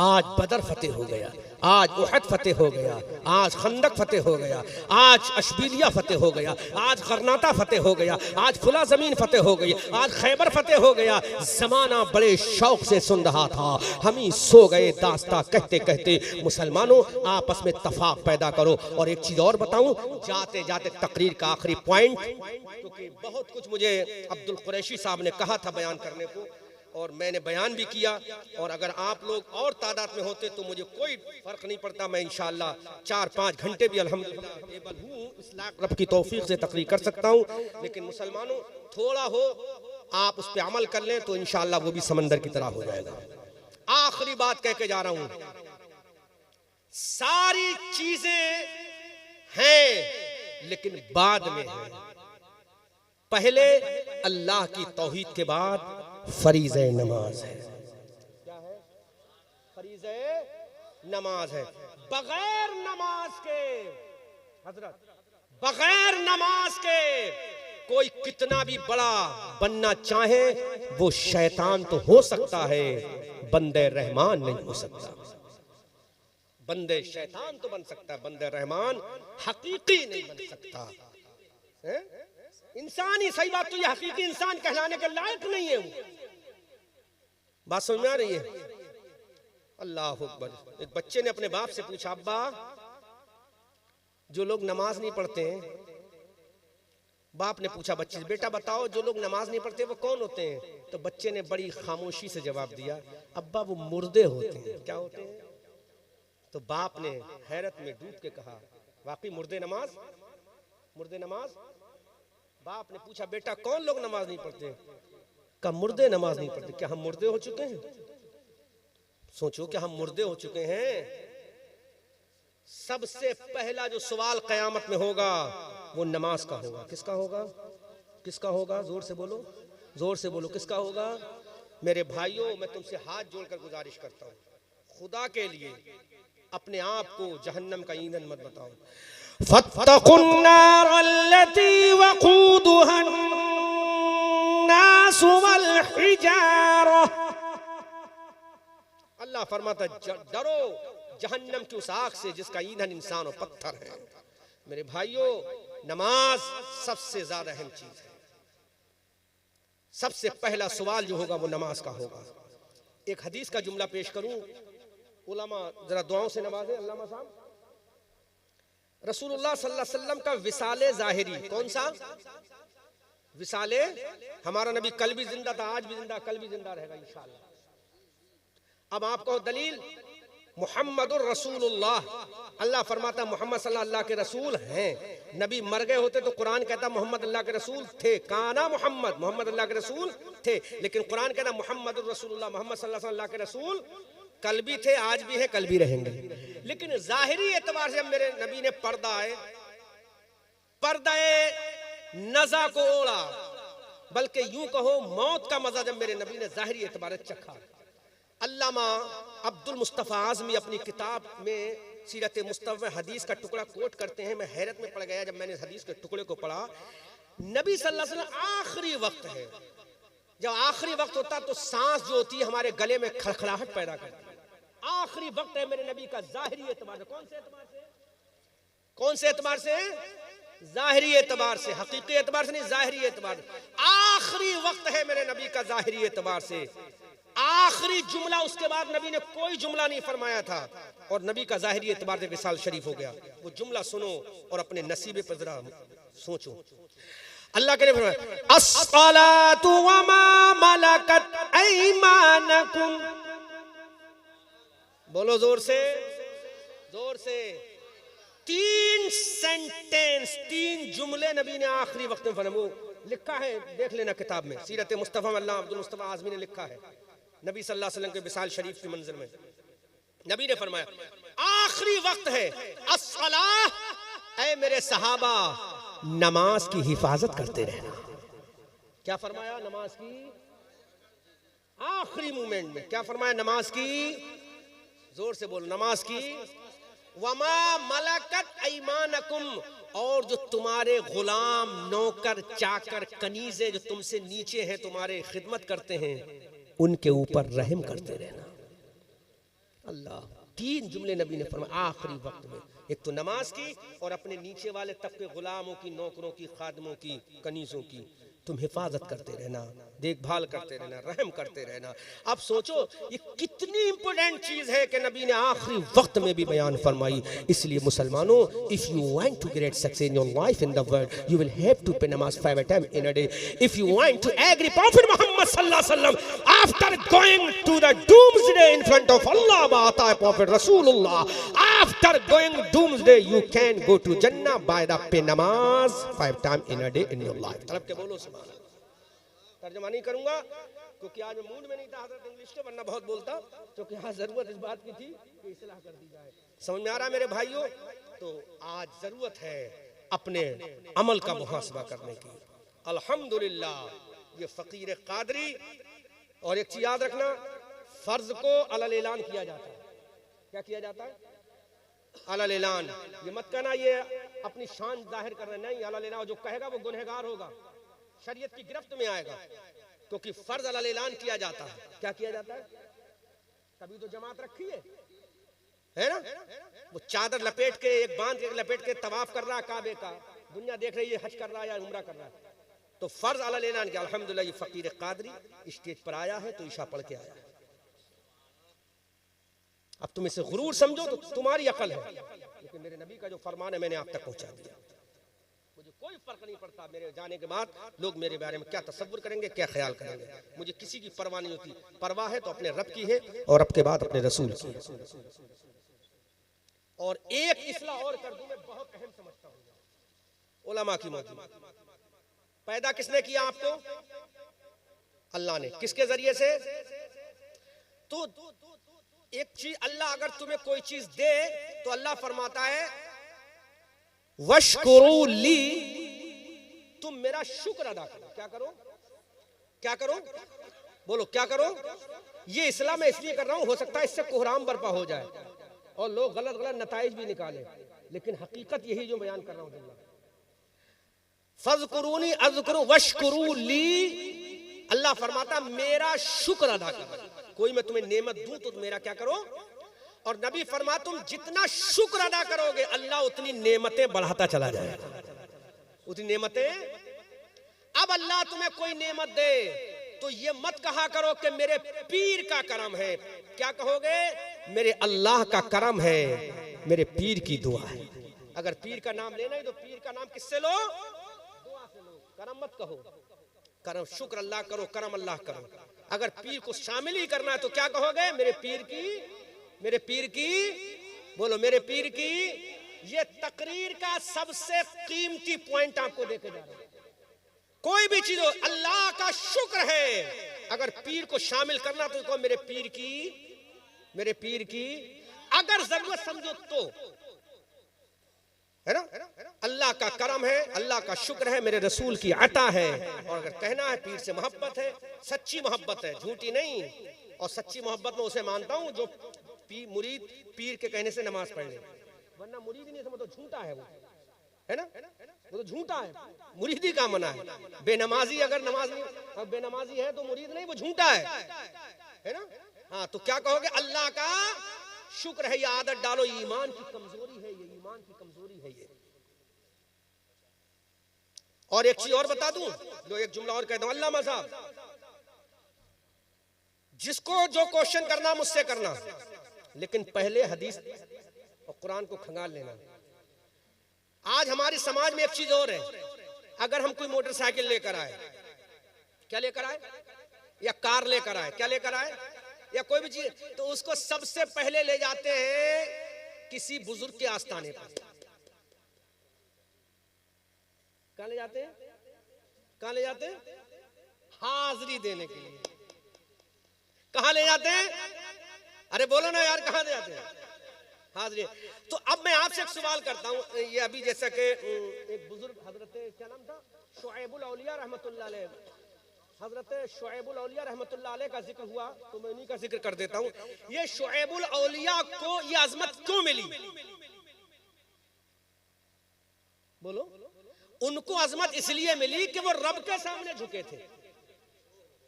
आज बदर फतेह हो गया आज उहद फतेह हो गया आज खंदक फतेह हो गया आज अशबीलिया फतेह हो गया आज गरनाता फतेह हो गया आज फुला जमीन फतेह हो गई आज खैबर फतेह हो गया जमाना बड़े शौक से सुन रहा था हम ही सो गए दास्ता कहते कहते मुसलमानों आपस में तफाक पैदा करो और एक चीज और बताऊं जाते जाते तकरीर का आखिरी पॉइंट क्योंकि बहुत कुछ मुझे अब्दुल कुरैशी साहब ने कहा था बयान करने को और मैंने बयान भी किया और अगर आप लोग और तादाद में होते तो मुझे कोई फर्क नहीं पड़ता मैं इंशाअल्लाह 4-5 घंटे भी अल्हम्दुलिल्लाह एबल हूँ इस लाख रब की तौफीक से तकरीर कर सकता हूँ लेकिन मुसलमानों थोड़ा हो आप उस पर अमल कर लें तो इंशाअल्लाह वो भी समंदर की तरह हो जाएगा। आखिरी बात कह के जा रहा हूँ सारी चीजें हैं लेकिन बाद में है पहले अल्लाह की तौहीद के बाद फरीज़े नमाज है क्या है फरीज़े नमाज है बगैर नमाज के हजरत बगैर नमाज के कोई कितना भी बड़ा बनना चाहे वो शैतान तो हो सकता है बंदे रहमान नहीं हो सकता बंदे शैतान तो बन सकता है बंदे रहमान हकीकी नहीं बन सकता है? इंसान ही सही बात तो ये हकीकी इंसान कहलाने के लायक नहीं है वो बात समझ में आ रही है अल्लाह अकबर। एक बच्चे ने अपने बाप से पूछा अब्बा जो लोग नमाज नहीं पढ़ते हैं बाप ने पूछा बच्चे से बेटा बताओ जो लोग नमाज नहीं पढ़ते वो कौन होते हैं तो बच्चे ने बड़ी खामोशी से जवाब दिया अब्बा वो मुर्दे होते हैं। क्या होते हैं तो बाप ने हैरत में डूब के कहा वाकई मुर्दे नमाज बाप ने पूछा बेटा कौन लोग नमाज नहीं पढ़ते का मुर्दे नमाज नहीं पढ़ते। क्या हम मुर्दे हो चुके हैं सोचो क्या हम मुर्दे हो चुके हैं। सबसे पहला जो सवाल कयामत में होगा वो नमाज का होगा। किसका होगा जोर से बोलो किसका होगा। मेरे भाइयों मैं तुमसे हाथ जोड़कर गुजारिश करता हूँ खुदा के लिए अपने आप को जहन्नम का ईंधन मत बताओ। फत्तकुन्नार अल्लती वक़ूदुहा अन्नास वल हिजारा। अल्लाह फरमाता डरो जहन्नम की उस आग से जिसका ईंधन इंसान और पत्थर है। मेरे भाइयों नमाज सबसे ज्यादा अहम चीज है। सबसे पहला सवाल जो होगा वो नमाज का होगा। एक हदीस का जुमला पेश करूं उलमा जरा दुआओं से नवाजें। अल्लामा साहब रसूलुल्लाह सल्लल्लाहु अलैहि वसल्लम का विसाले ज़ाहिरी कौन सा विसाले हमारा नबी कल भी जिंदा था आज भी जिंदा कल भी जिंदा रहेगा इंशाअल्लाह। अब आपको दलील मुहम्मदुर रसूलुल्लाह अल्लाह फरमाता मोहम्मद सल्लल्लाहु अल्लाह के रसूल हैं। नबी मर गए होते तो कुरान कहता मोहम्मद अल्लाह के रसूल थे। काना मोहम्मद अल्लाह के रसूल थे लेकिन कुरान कहता मोहम्मदुर रसूलुल्लाह मोहम्मद सल्लल्लाहु अलैहि वसल्लम अल्लाह के रसूल कल भी थे आज भी है कल भी रहेंगे। लेकिन जाहिरी एतबार से मेरे नबी ने पर्दाए नज़ा को ओढ़ा बल्कि यूं कहो मौत का मजा जब मेरे नबी ने जाहिरी एतबार से चखा। अल्लामा अब्दुल मुस्तफ़ा आज़मी अपनी किताब में सीरत मुस्तफ़ा हदीस का टुकड़ा कोट करते हैं। मैं हैरत में पड़ गया जब मैंने इस हदीस के टुकड़े को पढ़ा। नबी सल्लल्लाहु अलैहि वसल्लम आखिरी वक्त है जब आखिरी वक्त होता तो सांस जो होती है हमारे गले में खड़खड़ाहट पैदा करती है। आखिरी वक्त है मेरे नबी का जाहिरी एतबार से। कौन से एतबार से जाहिरी एतबार से हकीकी एतबार से नहीं जाहिरी एतबार से। आखिरी वक्त है मेरे नबी का जाहिरी एतबार से। आखिरी जुमला उसके बाद नबी ने कोई जुमला नहीं फरमाया था और नबी का जाहिरी एतबार से विसाल शरीफ हो गया। वो जुमला सुनो और अपने नसीबे पर जरा सोचो। अल्लाह के लिए फरमाया अस्सलातु व मा मलकत ऐमानकुम बोलो जोर से, जोर से। 3 सेंटेंस, 3 जुमले नबी ने आखिरी वक्त में फरमाए। लिखा है, देख लेना किताब में, सीरत मुस्तफ़ा अल्लाह अब्दुल मुस्तफ़ा आज़मी ने लिखा है, नबी सल्लल्लाहु अलैहि वसल्लम के विसाल शरीफ की मंजिल में नबी ने फरमाया आखिरी वक्त है, अस्सलाह, ऐ मेरे सहाबा नमाज की हिफाजत करते रहना। क्या फरमाया? नमाज की आखिरी मोमेंट में क्या फरमाया? नमाज की, जोर से बोलो, नमाज की। वमा मलकत ऐमानकुम, और जो तुम्हारे गुलाम, नौकर, चाकर, कनीजे जो तुमसे नीचे हैं, तुम्हारे खिदमत करते हैं, उनके ऊपर रहम करते रहना। अल्लाह, 3 जुमले नबी ने फरमाया आखिरी वक्त में। एक तो नमाज की, और अपने नीचे वाले तबके गुलामों की, नौकरों की, खादमों की, कनीजों की तुम हिफाजत करते रहना, देखभाल करते रहना, रहम करते रहना। अब सोचो ये कितनी इंपॉर्टेंट चीज है कि नबी ने आखिरी वक्त में भी बयान फरमाई। इसलिए मुसलमानों, if you want to great success in your life in the world, you will have to pay namaz 5 times in a day. If you want to agree Prophet Muhammad sallallahu alaihi wasallam, after going to the doomsday in front of Allah, baata hai Prophet Rasulullah, after going doomsday you can go to Jannah by the pay namaz 5 times in a day in your life. तलब के बोलो, तर्जमा नहीं करूंगा क्योंकि आज मैं मूड में नहीं था हज़रत इंग्लिश के, वरना बहुत बोलता, क्योंकि आज जरूरत इस बात की थी कि इस्लाह कर दी जाए। समझ में आ रहा है मेरे भाइयों? तो आज जरूरत है अपने अमल का मुहासबा करने की। अल्हम्दुलिल्लाह, ये फकीर कादरी, और एक चीज याद रखना, फर्ज को अलल ऐलान किया जाता है। क्या किया जाता है? अलल ऐलान। ये मत कहना ये अपनी शान जाहिर कर रहे, नहीं, अलल ऐलान। जो कहेगा वो गुनहगार होगा, शरीयत की गिरफ्त में आएगा, क्योंकि फर्ज अलल ऐलान किया जाता है। क्या किया जाता है? कभी तो जमात रखी है ना, वो चादर लपेट के, एक बांध के लपेट के तवाफ कर रहा है काबे का, दुनिया देख रही है हज कर रहा है या उम्रा कर रहा है, तो फर्ज अलल ऐलान किया। अल्हम्दुलिल्लाह, ये फकीर कादरी स्टेज पर आया है तो ईशा पढ़ के आया है। अब तुम इसे गुरूर समझो तो तुम्हारी अकल है, लेकिन मेरे नबी का जो फरमान है मैंने आप तक पहुंचा दिया। मुझे कोई फर्क नहीं पड़ता मेरे जाने के बाद लोग मेरे बारे में क्या तसव्वुर करेंगे, क्या ख्याल करेंगे, मुझे किसी की परवाह नहीं होती। परवाह है तो अपने रब की है, और रब के बाद अपने रसूल की। और एक इस्लाह और कर दूं, मैं बहुत अहम समझता हूं, उलमा की मौजूद। पैदा किसने किया आपको? अल्लाह ने। किसके जरिए से? तो एक चीज, अल्लाह अगर तुम्हें कोई चीज दे तो अल्लाह फरमाता है वशकुरू ली, तुम मेरा शुक्र अदा करो। क्या करो? क्या करो? बोलो क्या करो? ये इस्लाम मैं इसलिए कर रहा हूं, हो सकता है इससे कोहराम बर्पा हो जाए और लोग गलत गलत नताइज भी निकाले, लेकिन हकीकत यही जो बयान कर रहा हूं। फज़कुरूनी अज़कुरु वशकुरू ली, अल्लाह फरमाता मेरा शुक्र अदा करो। कोई मैं तुम्हें नेमत दूं तो मेरा क्या करो? और नबी फरमा तुम जितना शुक्र अदा करोगे अल्लाह उतनी नेमतें बढ़ाता चला जाएगा, उतनी नेमतें। अब अल्लाह तुम्हें कोई नेमत दे तो ये मत कहा करो कि मेरे पीर का करम है। क्या कहोगे? मेरे अल्लाह का करम है, मेरे पीर की दुआ है। अगर पीर का नाम लेना है तो पीर का नाम किससे लो? दुआ से लो। करम मत कहो, करम शुक्र अल्लाह करो, करम अल्लाह करो। अगर पीर को शामिल ही करना है तो क्या कहोगे? मेरे पीर की, मेरे पीर की, बोलो मेरे पीर की। ये तकरीर का सबसे कीमती पॉइंट आपको देके जा रहा हूं। कोई भी चीज हो, अल्लाह का शुक्र है, अगर पीर को शामिल करना तो कहो मेरे पीर की, मेरे पीर की। अगर जरूरत समझो तो, है ना, अल्लाह का करम है, अल्लाह का शुक्र है, मेरे रसूल की अता है। और अगर कहना है पीर से मोहब्बत है, सच्ची मोहब्बत है, झूठी नहीं। और सच्ची मोहब्बत में उसे मानता हूं जो मुरीद पीर के कहने से नमाज पढ़ ले, वरना मुरीद नहीं समझो, झूठा है वो, है ना, वो तो झूठा है। मुरीदी का मना है, बेनमाजी अगर नमाज नहीं, अब बेनमाजी है तो मुरीद नहीं, वो झूठा है ना। हाँ, तो क्या कहोगे? अल्लाह का शुक्र है। ये आदत डालो, ईमान की कमजोरी है, ये ईमान की कमजोरी है ये। और एक चीज और बता दूं, जो एक जुमला और कह दूं, अल्लामा साहब, जिसको जो क्वेश्चन करना मुझसे करना, लेकिन पहले हदीस और कुरान को खंगाल लेना। आज हमारे समाज में एक चीज और है, अगर हम कोई मोटरसाइकिल लेकर आए, क्या लेकर आए, या कार लेकर आए, क्या लेकर आए, या कोई भी चीज, तो उसको सबसे पहले ले जाते हैं किसी बुजुर्ग के आस्थाने पर। कहां ले जाते हैं? कहां ले जाते हैं? हाजिरी देने के लिए। कहां ले जाते हैं? अरे बोलो ना यार, कहां ले जाते हैं? हाजिरी। तो अब मैं आपसे एक सवाल करता हूं, ये अभी जैसा कि एक बुजुर्ग हजरत क्या नाम था, शुएबुल औलिया रहमतुल्लाह अलैह, हजरत शुएबुल औलिया रहमतुल्लाह अलैह का जिक्र हुआ, तो मैं उन्हीं का जिक्र कर देता हूं। ये शुएबुल औलिया को ये अजमत क्यों मिली? बोलो। उनको अजमत इसलिए मिली कि वो रब के सामने झुके थे।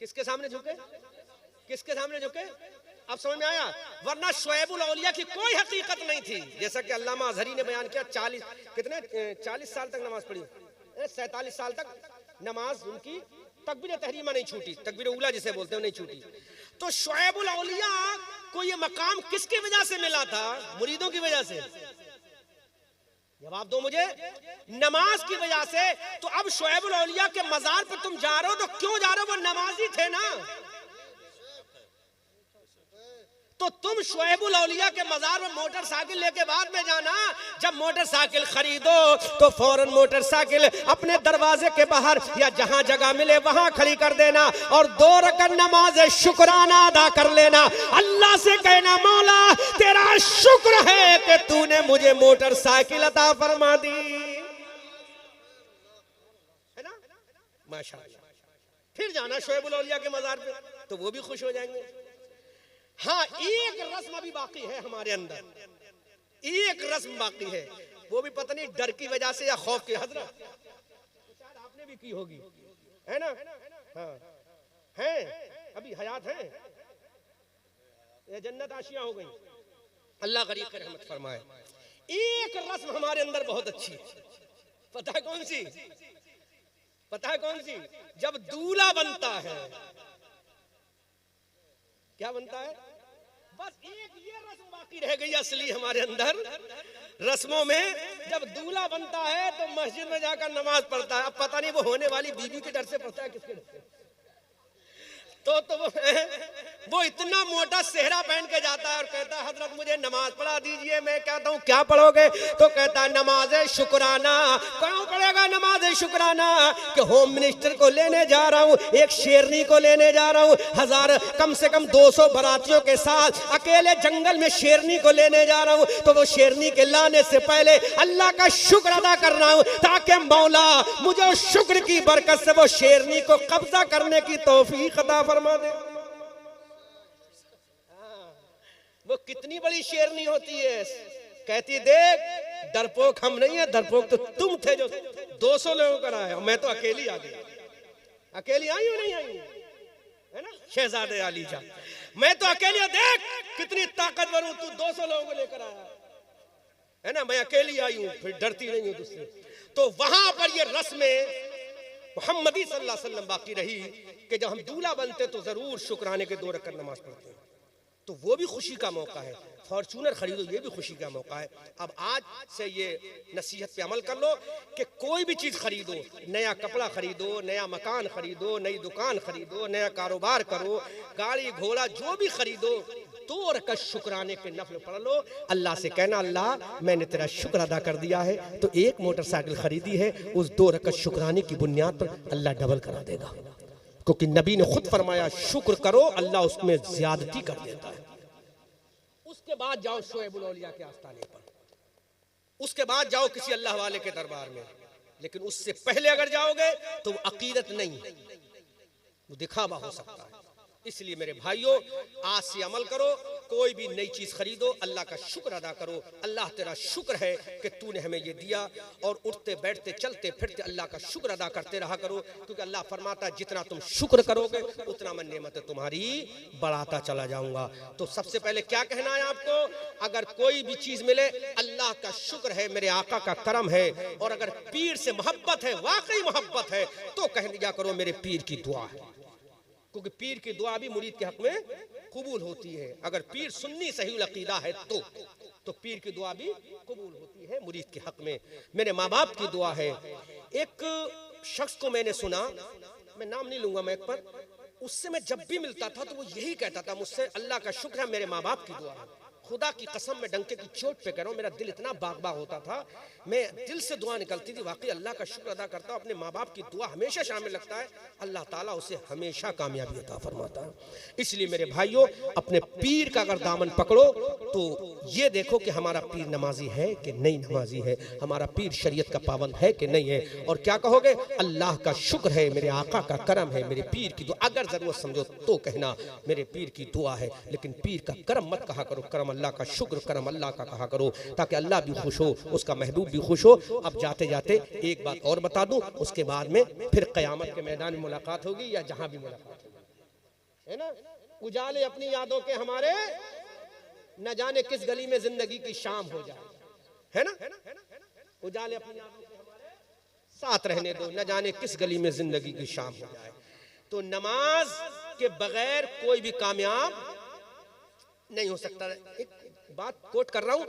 किसके सामने झुके? किसके सामने झुके? अब समझ में आया? वरना शुएबुल औलिया की कोई हकीकत नहीं थी। जैसा कि अल्लामा अजहरी ने बयान किया, 40 साल तक नमाज पढ़ी, 47 साल तक नमाज उनकी तकबीर तहरीमा नहीं छूटी, तकबीर उला जिसे बोलते हैं नहीं छूटी। तो शुएबुल औलिया को ये मकाम किसकी वजह से मिला था? मुरीदों की वजह से। जवाब दो मुझे। नमाज की वजह से। तो अब शुएबुल औलिया के मजार पर तुम जा रहे हो, तो क्यों जा रहे हो? वो नमाजी थे ना। तो तुम शुएबुल औलिया के मजार में मोटरसाइकिल लेके बाद में जाना। जब मोटरसाइकिल खरीदो तो फौरन मोटरसाइकिल अपने दरवाजे के बाहर या जहां जगह मिले वहां खड़ी कर देना और 2 रकात नमाज शुक्राना अदा कर लेना। अल्लाह से कहना, मौला तेरा शुक्र है कि तूने मुझे मोटरसाइकिल अता फरमा दी, है ना? माशाअल्लाह। फिर जाना शुएबुल औलिया के मजार पे, तो वो भी खुश हो जाएंगे। हाँ, एक रस्म अभी बाकी है हमारे अंदर, एक रस्म बाकी है, वो भी पता नहीं डर की वजह से या खौफ की। हजरत शायद आपने भी की होगी, है ना? हाँ, है अभी हयात है या जन्नत आशिया हो गई? अल्लाह गरीब की रहमत फरमाए। एक रस्म हमारे अंदर बहुत अच्छी है, पता है कौन सी? पता है कौन सी? जब दूल्हा बनता है, क्या बनता है? बस एक ये रस्म बाकी रह गई असली हमारे अंदर रस्मों में। जब दूल्हा बनता है तो मस्जिद में जाकर नमाज पढ़ता है। अब पता नहीं वो होने वाली बीवी के डर से पढ़ता है किसके डर से। तो वो इतना मोटा सेहरा पहन के जाता है और कहता है, हजरत मुझे नमाज पढ़ा दीजिए। मैं कहता हूँ क्या पढ़ोगे? तो कहता है नमाज शुक्राना। कौन पढ़ेगा नमाज शुक्राना? कि होम मिनिस्टर को लेने जा रहा हूँ, एक शेरनी को लेने जा रहा हूँ, कम से कम 200 बरातियों के साथ अकेले जंगल में शेरनी को लेने जा रहा हूँ। तो वो शेरनी के लाने से पहले अल्लाह का शुक्र अदा कर रहा हूँ, ताकि मौला मुझे शुक्र की बरकत से वो शेरनी को कब्जा करने की तौफीक अता फरमा दे। वो कितनी बड़ी शेरनी होती है। कहती देख, डरपोक हम नहीं है, डरपोक तो तुम थे जो 200 लोगों का आया, मैं तो अकेली आ गई। अकेली आई हूं नहीं आई हूं, है ना शहजादे आली जा, मैं तो अकेली। देख कितनी ताकतवर हूं, तू 200 लोगों को लेकर आया है ना, मैं अकेली आई हूं, फिर डरती नहीं हूं दूसरे। तो वहां पर ये रस्में मुहम्मदी सल्लल्लाहु अलैहि वसल्लम बाकी रही कि जब हम दूल्हा बनते तो जरूर शुक्राने के 2 रकात नमाज पढ़ते हैं। तो वो भी खुशी का मौका है। फॉर्चूनर खरीदो, ये भी खुशी का मौका है। अब आज से ये नसीहत पे अमल कर लो कि कोई भी चीज़ खरीदो, नया कपड़ा खरीदो, नया मकान खरीदो, नई दुकान खरीदो, नया कारोबार करो, गाड़ी घोड़ा जो भी खरीदो, 2 रकात शुक्राने के नफल पढ़ लो। अल्लाह से कहना, अल्लाह मैंने तेरा शुक्र अदा कर दिया है, तो एक मोटरसाइकिल खरीदी है, उस 2 रकात शुक्राने की बुनियाद पर अल्लाह डबल करा देगा। क्योंकि नबी ने खुद फरमाया, शुक्र करो अल्लाह उसमें ज्यादती कर देता है। उसके बाद जाओ शुएबुल औलिया के आस्थाने पर, उसके बाद जाओ किसी अल्लाह वाले के दरबार में, लेकिन उससे पहले अगर जाओगे तो वो अकीदत नहीं, वो दिखावा हो सकता है। इसलिए मेरे भाइयों, आज से अमल करो, कोई भी नई चीज खरीदो, अल्लाह का शुक्र अदा करो। अल्लाह तेरा शुक्र है कि तूने हमें ये दिया, और उठते बैठते चलते फिरते अल्लाह का शुक्र अदा करते रहा करो, क्योंकि अल्लाह फरमाता है जितना तुम शुक्र करोगे उतना मैं नेमत तुम्हारी बढ़ाता चला जाऊंगा। तो सबसे पहले क्या कहना है आपको? अगर कोई भी चीज मिले, अल्लाह का शुक्र है, मेरे आका का करम है, और अगर पीर से मोहब्बत है, वाकई मोहब्बत है, तो कह दिया करो मेरे पीर की दुआ है, क्योंकि पीर की दुआ भी मुरीद के हक में कबूल होती है। अगर पीर सुन्नी सही अकीदा है तो पीर की दुआ भी कबूल होती है मुरीद के हक में। मेरे माँ बाप की दुआ है। एक शख्स को मैंने सुना, मैं नाम नहीं लूंगा, मैं पर उससे मैं जब भी मिलता था तो वो यही कहता था मुझसे, अल्लाह का शुक्र है मेरे माँ बाप की दुआ है, खुदा की कसम मैं डंके की चोट पे कह रहा हूँ, मेरा दिल इतना बाग बाग होता था, मैं दिल से दुआ निकलती थी, वाकई अल्लाह का शुक्र अदा करता हूँ, अपने माँ बाप की दुआ हमेशा शामिल रखता है, अल्लाह ताला उसे हमेशा कामयाबी अता फरमाता है। इसलिए मेरे भाइयों, अपने पीर का अगर दामन पकड़ो तो ये देखो कि हमारा पीर नमाजी है कि नहीं नमाजी है, हमारा पीर शरीयत का पाबंद है कि नहीं है। और क्या कहोगे? अल्लाह का शुक्र है, मेरे आका का करम है, मेरे पीर की दुआ। अगर जरूरत समझो तो कहना मेरे पीर की दुआ है, लेकिन पीर का करम मत कहा करो, करम अल्लाह का शुक्र, करम अल्लाह का कहा करो, ताकि अल्लाह भी खुश हो, उसका महबूब भी खुश हो। अब जाते जाते एक बात और बता दूं, उसके बाद में फिर क़यामत के मैदान में मुलाकात होगी या जहां भी मुलाकात होगी, है ना। उजाले अपनी यादों के हमारे, न जाने किस गली में जिंदगी की शाम हो जाए, है ना। उजाले अपनी यादों के हमारे, साथ रहने दो, न जाने किस गली में जिंदगी की शाम हो जाए। तो नमाज के बगैर कोई भी कामयाब नहीं हो सकता। एक बात कोट कर रहा हूं,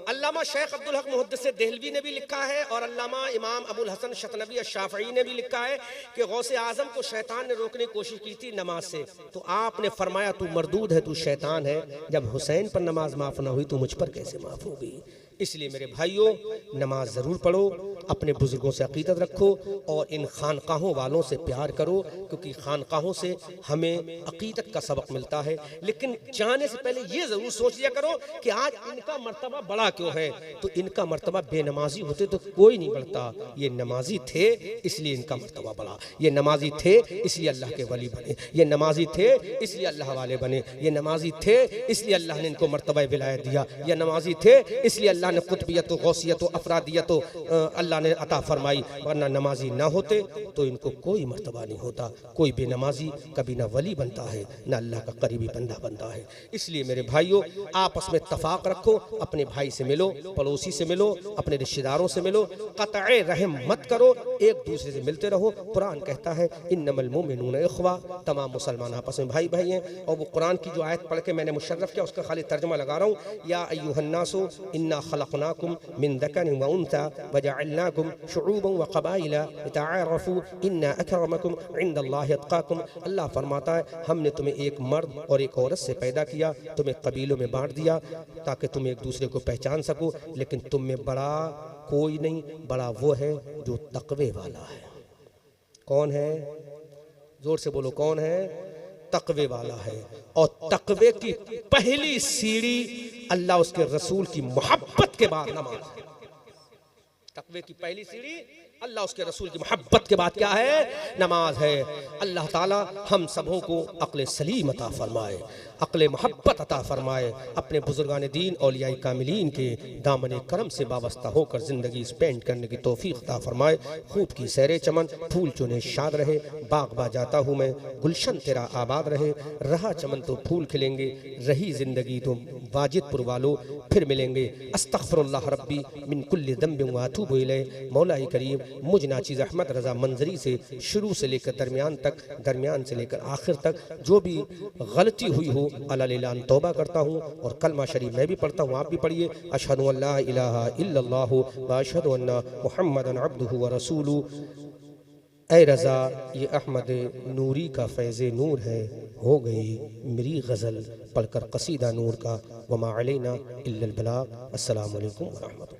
अल्लामा शेख अब्दुल हक मुहद्दिस देहलवी ने भी लिखा है और अल्लामा इमाम अबुल हसन शतनबी अश-शाफ़ई ने भी लिखा है कि गौसे आजम को शैतान ने रोकने की कोशिश की थी नमाज से, तो आपने फरमाया तू मरदूद है, तू शैतान है, जब हुसैन पर नमाज माफ ना हुई तो मुझ पर कैसे माफ होगी। इसलिए मेरे भाइयों, नमाज ज़रूर पढ़ो, अपने बुजुर्गों से अकीदत रखो और इन खानकाहों वालों से प्यार करो, क्योंकि खानकाहों से हमें अकीदत का सबक मिलता है। लेकिन जाने से पहले ये ज़रूर सोच लिया करो कि आज इनका मर्तबा बड़ा क्यों है, तो इनका मर्तबा बेनमाजी होते तो कोई नहीं बढ़ता, ये नमाजी थे इसलिए इनका मर्तबा बढ़ा, ये नमाजी थे इसलिए अल्लाह के वली बने, ये नमाजी थे इसलिए अल्लाह वाले बने, ये नमाजी थे इसलिए अल्लाह ने इनको मर्तबा विलायत दिया, ये नमाजी थे इसलिए अल्लाह ने कुतबियत गौसियत अफरादियत अल्लाह ने अता फरमाई, वरना नमाजी ना होते तो इनको कोई मर्तबा नहीं होता। कोई बेनमाजी कभी ना वली बनता है ना अल्लाह का करीबी बंदा बनता है। इसलिए मेरे भाइयों, आपस में इत्तफाक रखो, अपने भाई से मिलो, पड़ोसी से मिलो, अपने रिश्तेदारों से मिलो, क़त्अ रहम मत करो, एक दूसरे से मिलते रहो। कुरान कहता है इन्नमल मुमिनूना इख्वा, तमाम मुसलमान आपस में भाई भाई हैं। और वो कुरान की जो आयत पढ़ के मैंने मुशर्रफ किया उसका खाली तर्जुमा लगा रहा हूँ, या अय्युहन्नासु इन्ना खलक़नाकुम मिन ज़करिन व उन्सा वजअलनाकुम शुऊबन व क़बाइला लितआरफ़ू इन्ना अक्रमकुम इंदल्लाहि अत्क़ाकुम। अल्लाह फरमाता है हमने तुम्हें एक मर्द और एक औरत से पैदा किया, तुम्हें कबीलों में बांट दिया ताकि तुम एक दूसरे को पहचान सको, लेकिन तुम में बड़ा कोई नहीं, बड़ा वो है जो तक़वे वाला है। कौन है? जोर से बोलो, कौन है? तक़वे वाला है। और तक़वे की पहली सीढ़ी अल्लाह उसके रसूल की मोहब्बत के बाद नमाज है। तक़वे की पहली सीढ़ी अल्लाह उसके रसूल की मोहब्बत के बाद क्या है? नमाज है। अल्लाह ताला हम सबों को अक्ल सलीम अता फरमाए, अक्ल मोहब्बत अता फरमाए, अपने बुजुर्गान दीन औलिया कामिलीन के दामन करम से वाबस्ता होकर ज़िंदगी स्पेंड करने की तौफीक अता फरमाए। खूब की सैरे चमन, फूल चुने शाद रहे, बाग बा जाता हूँ मैं, गुलशन तेरा आबाद रहे, रहा चमन तो फूल खिलेंगे, रही ज़िंदगी तो वाजिदपुर वालों फिर मिलेंगे। अस्तग़फिरुल्लाह रब्बी मिन कुल्लि ज़ंबिन व अतूबु इलैह। मौला करीम मुझ नाचीज़ अहमद रज़ा मंजरी से शुरू से लेकर दरमियान तक, दरमियान से लेकर आखिर तक जो भी गलती हुई हो अल्लाह लिलान तौबा करता हूँ। और कलमा शरीफ मैं भी पढ़ता हूँ, आप भी पढ़िए। अशहदु अल्ला इलाहा इल्लल्लाह व अशहदु अन्ना मुहम्मदन अब्दुहु व रसूलुहु। ऐ रज़ा ये अहमद नूरी का फैज़े नूर है, हो गई मेरी गज़ल पढ़कर कसीदा नूर का। वमा अलैना इल्लल बलाग। अस्सलामु अलैकुम व रहमतुल्लाह।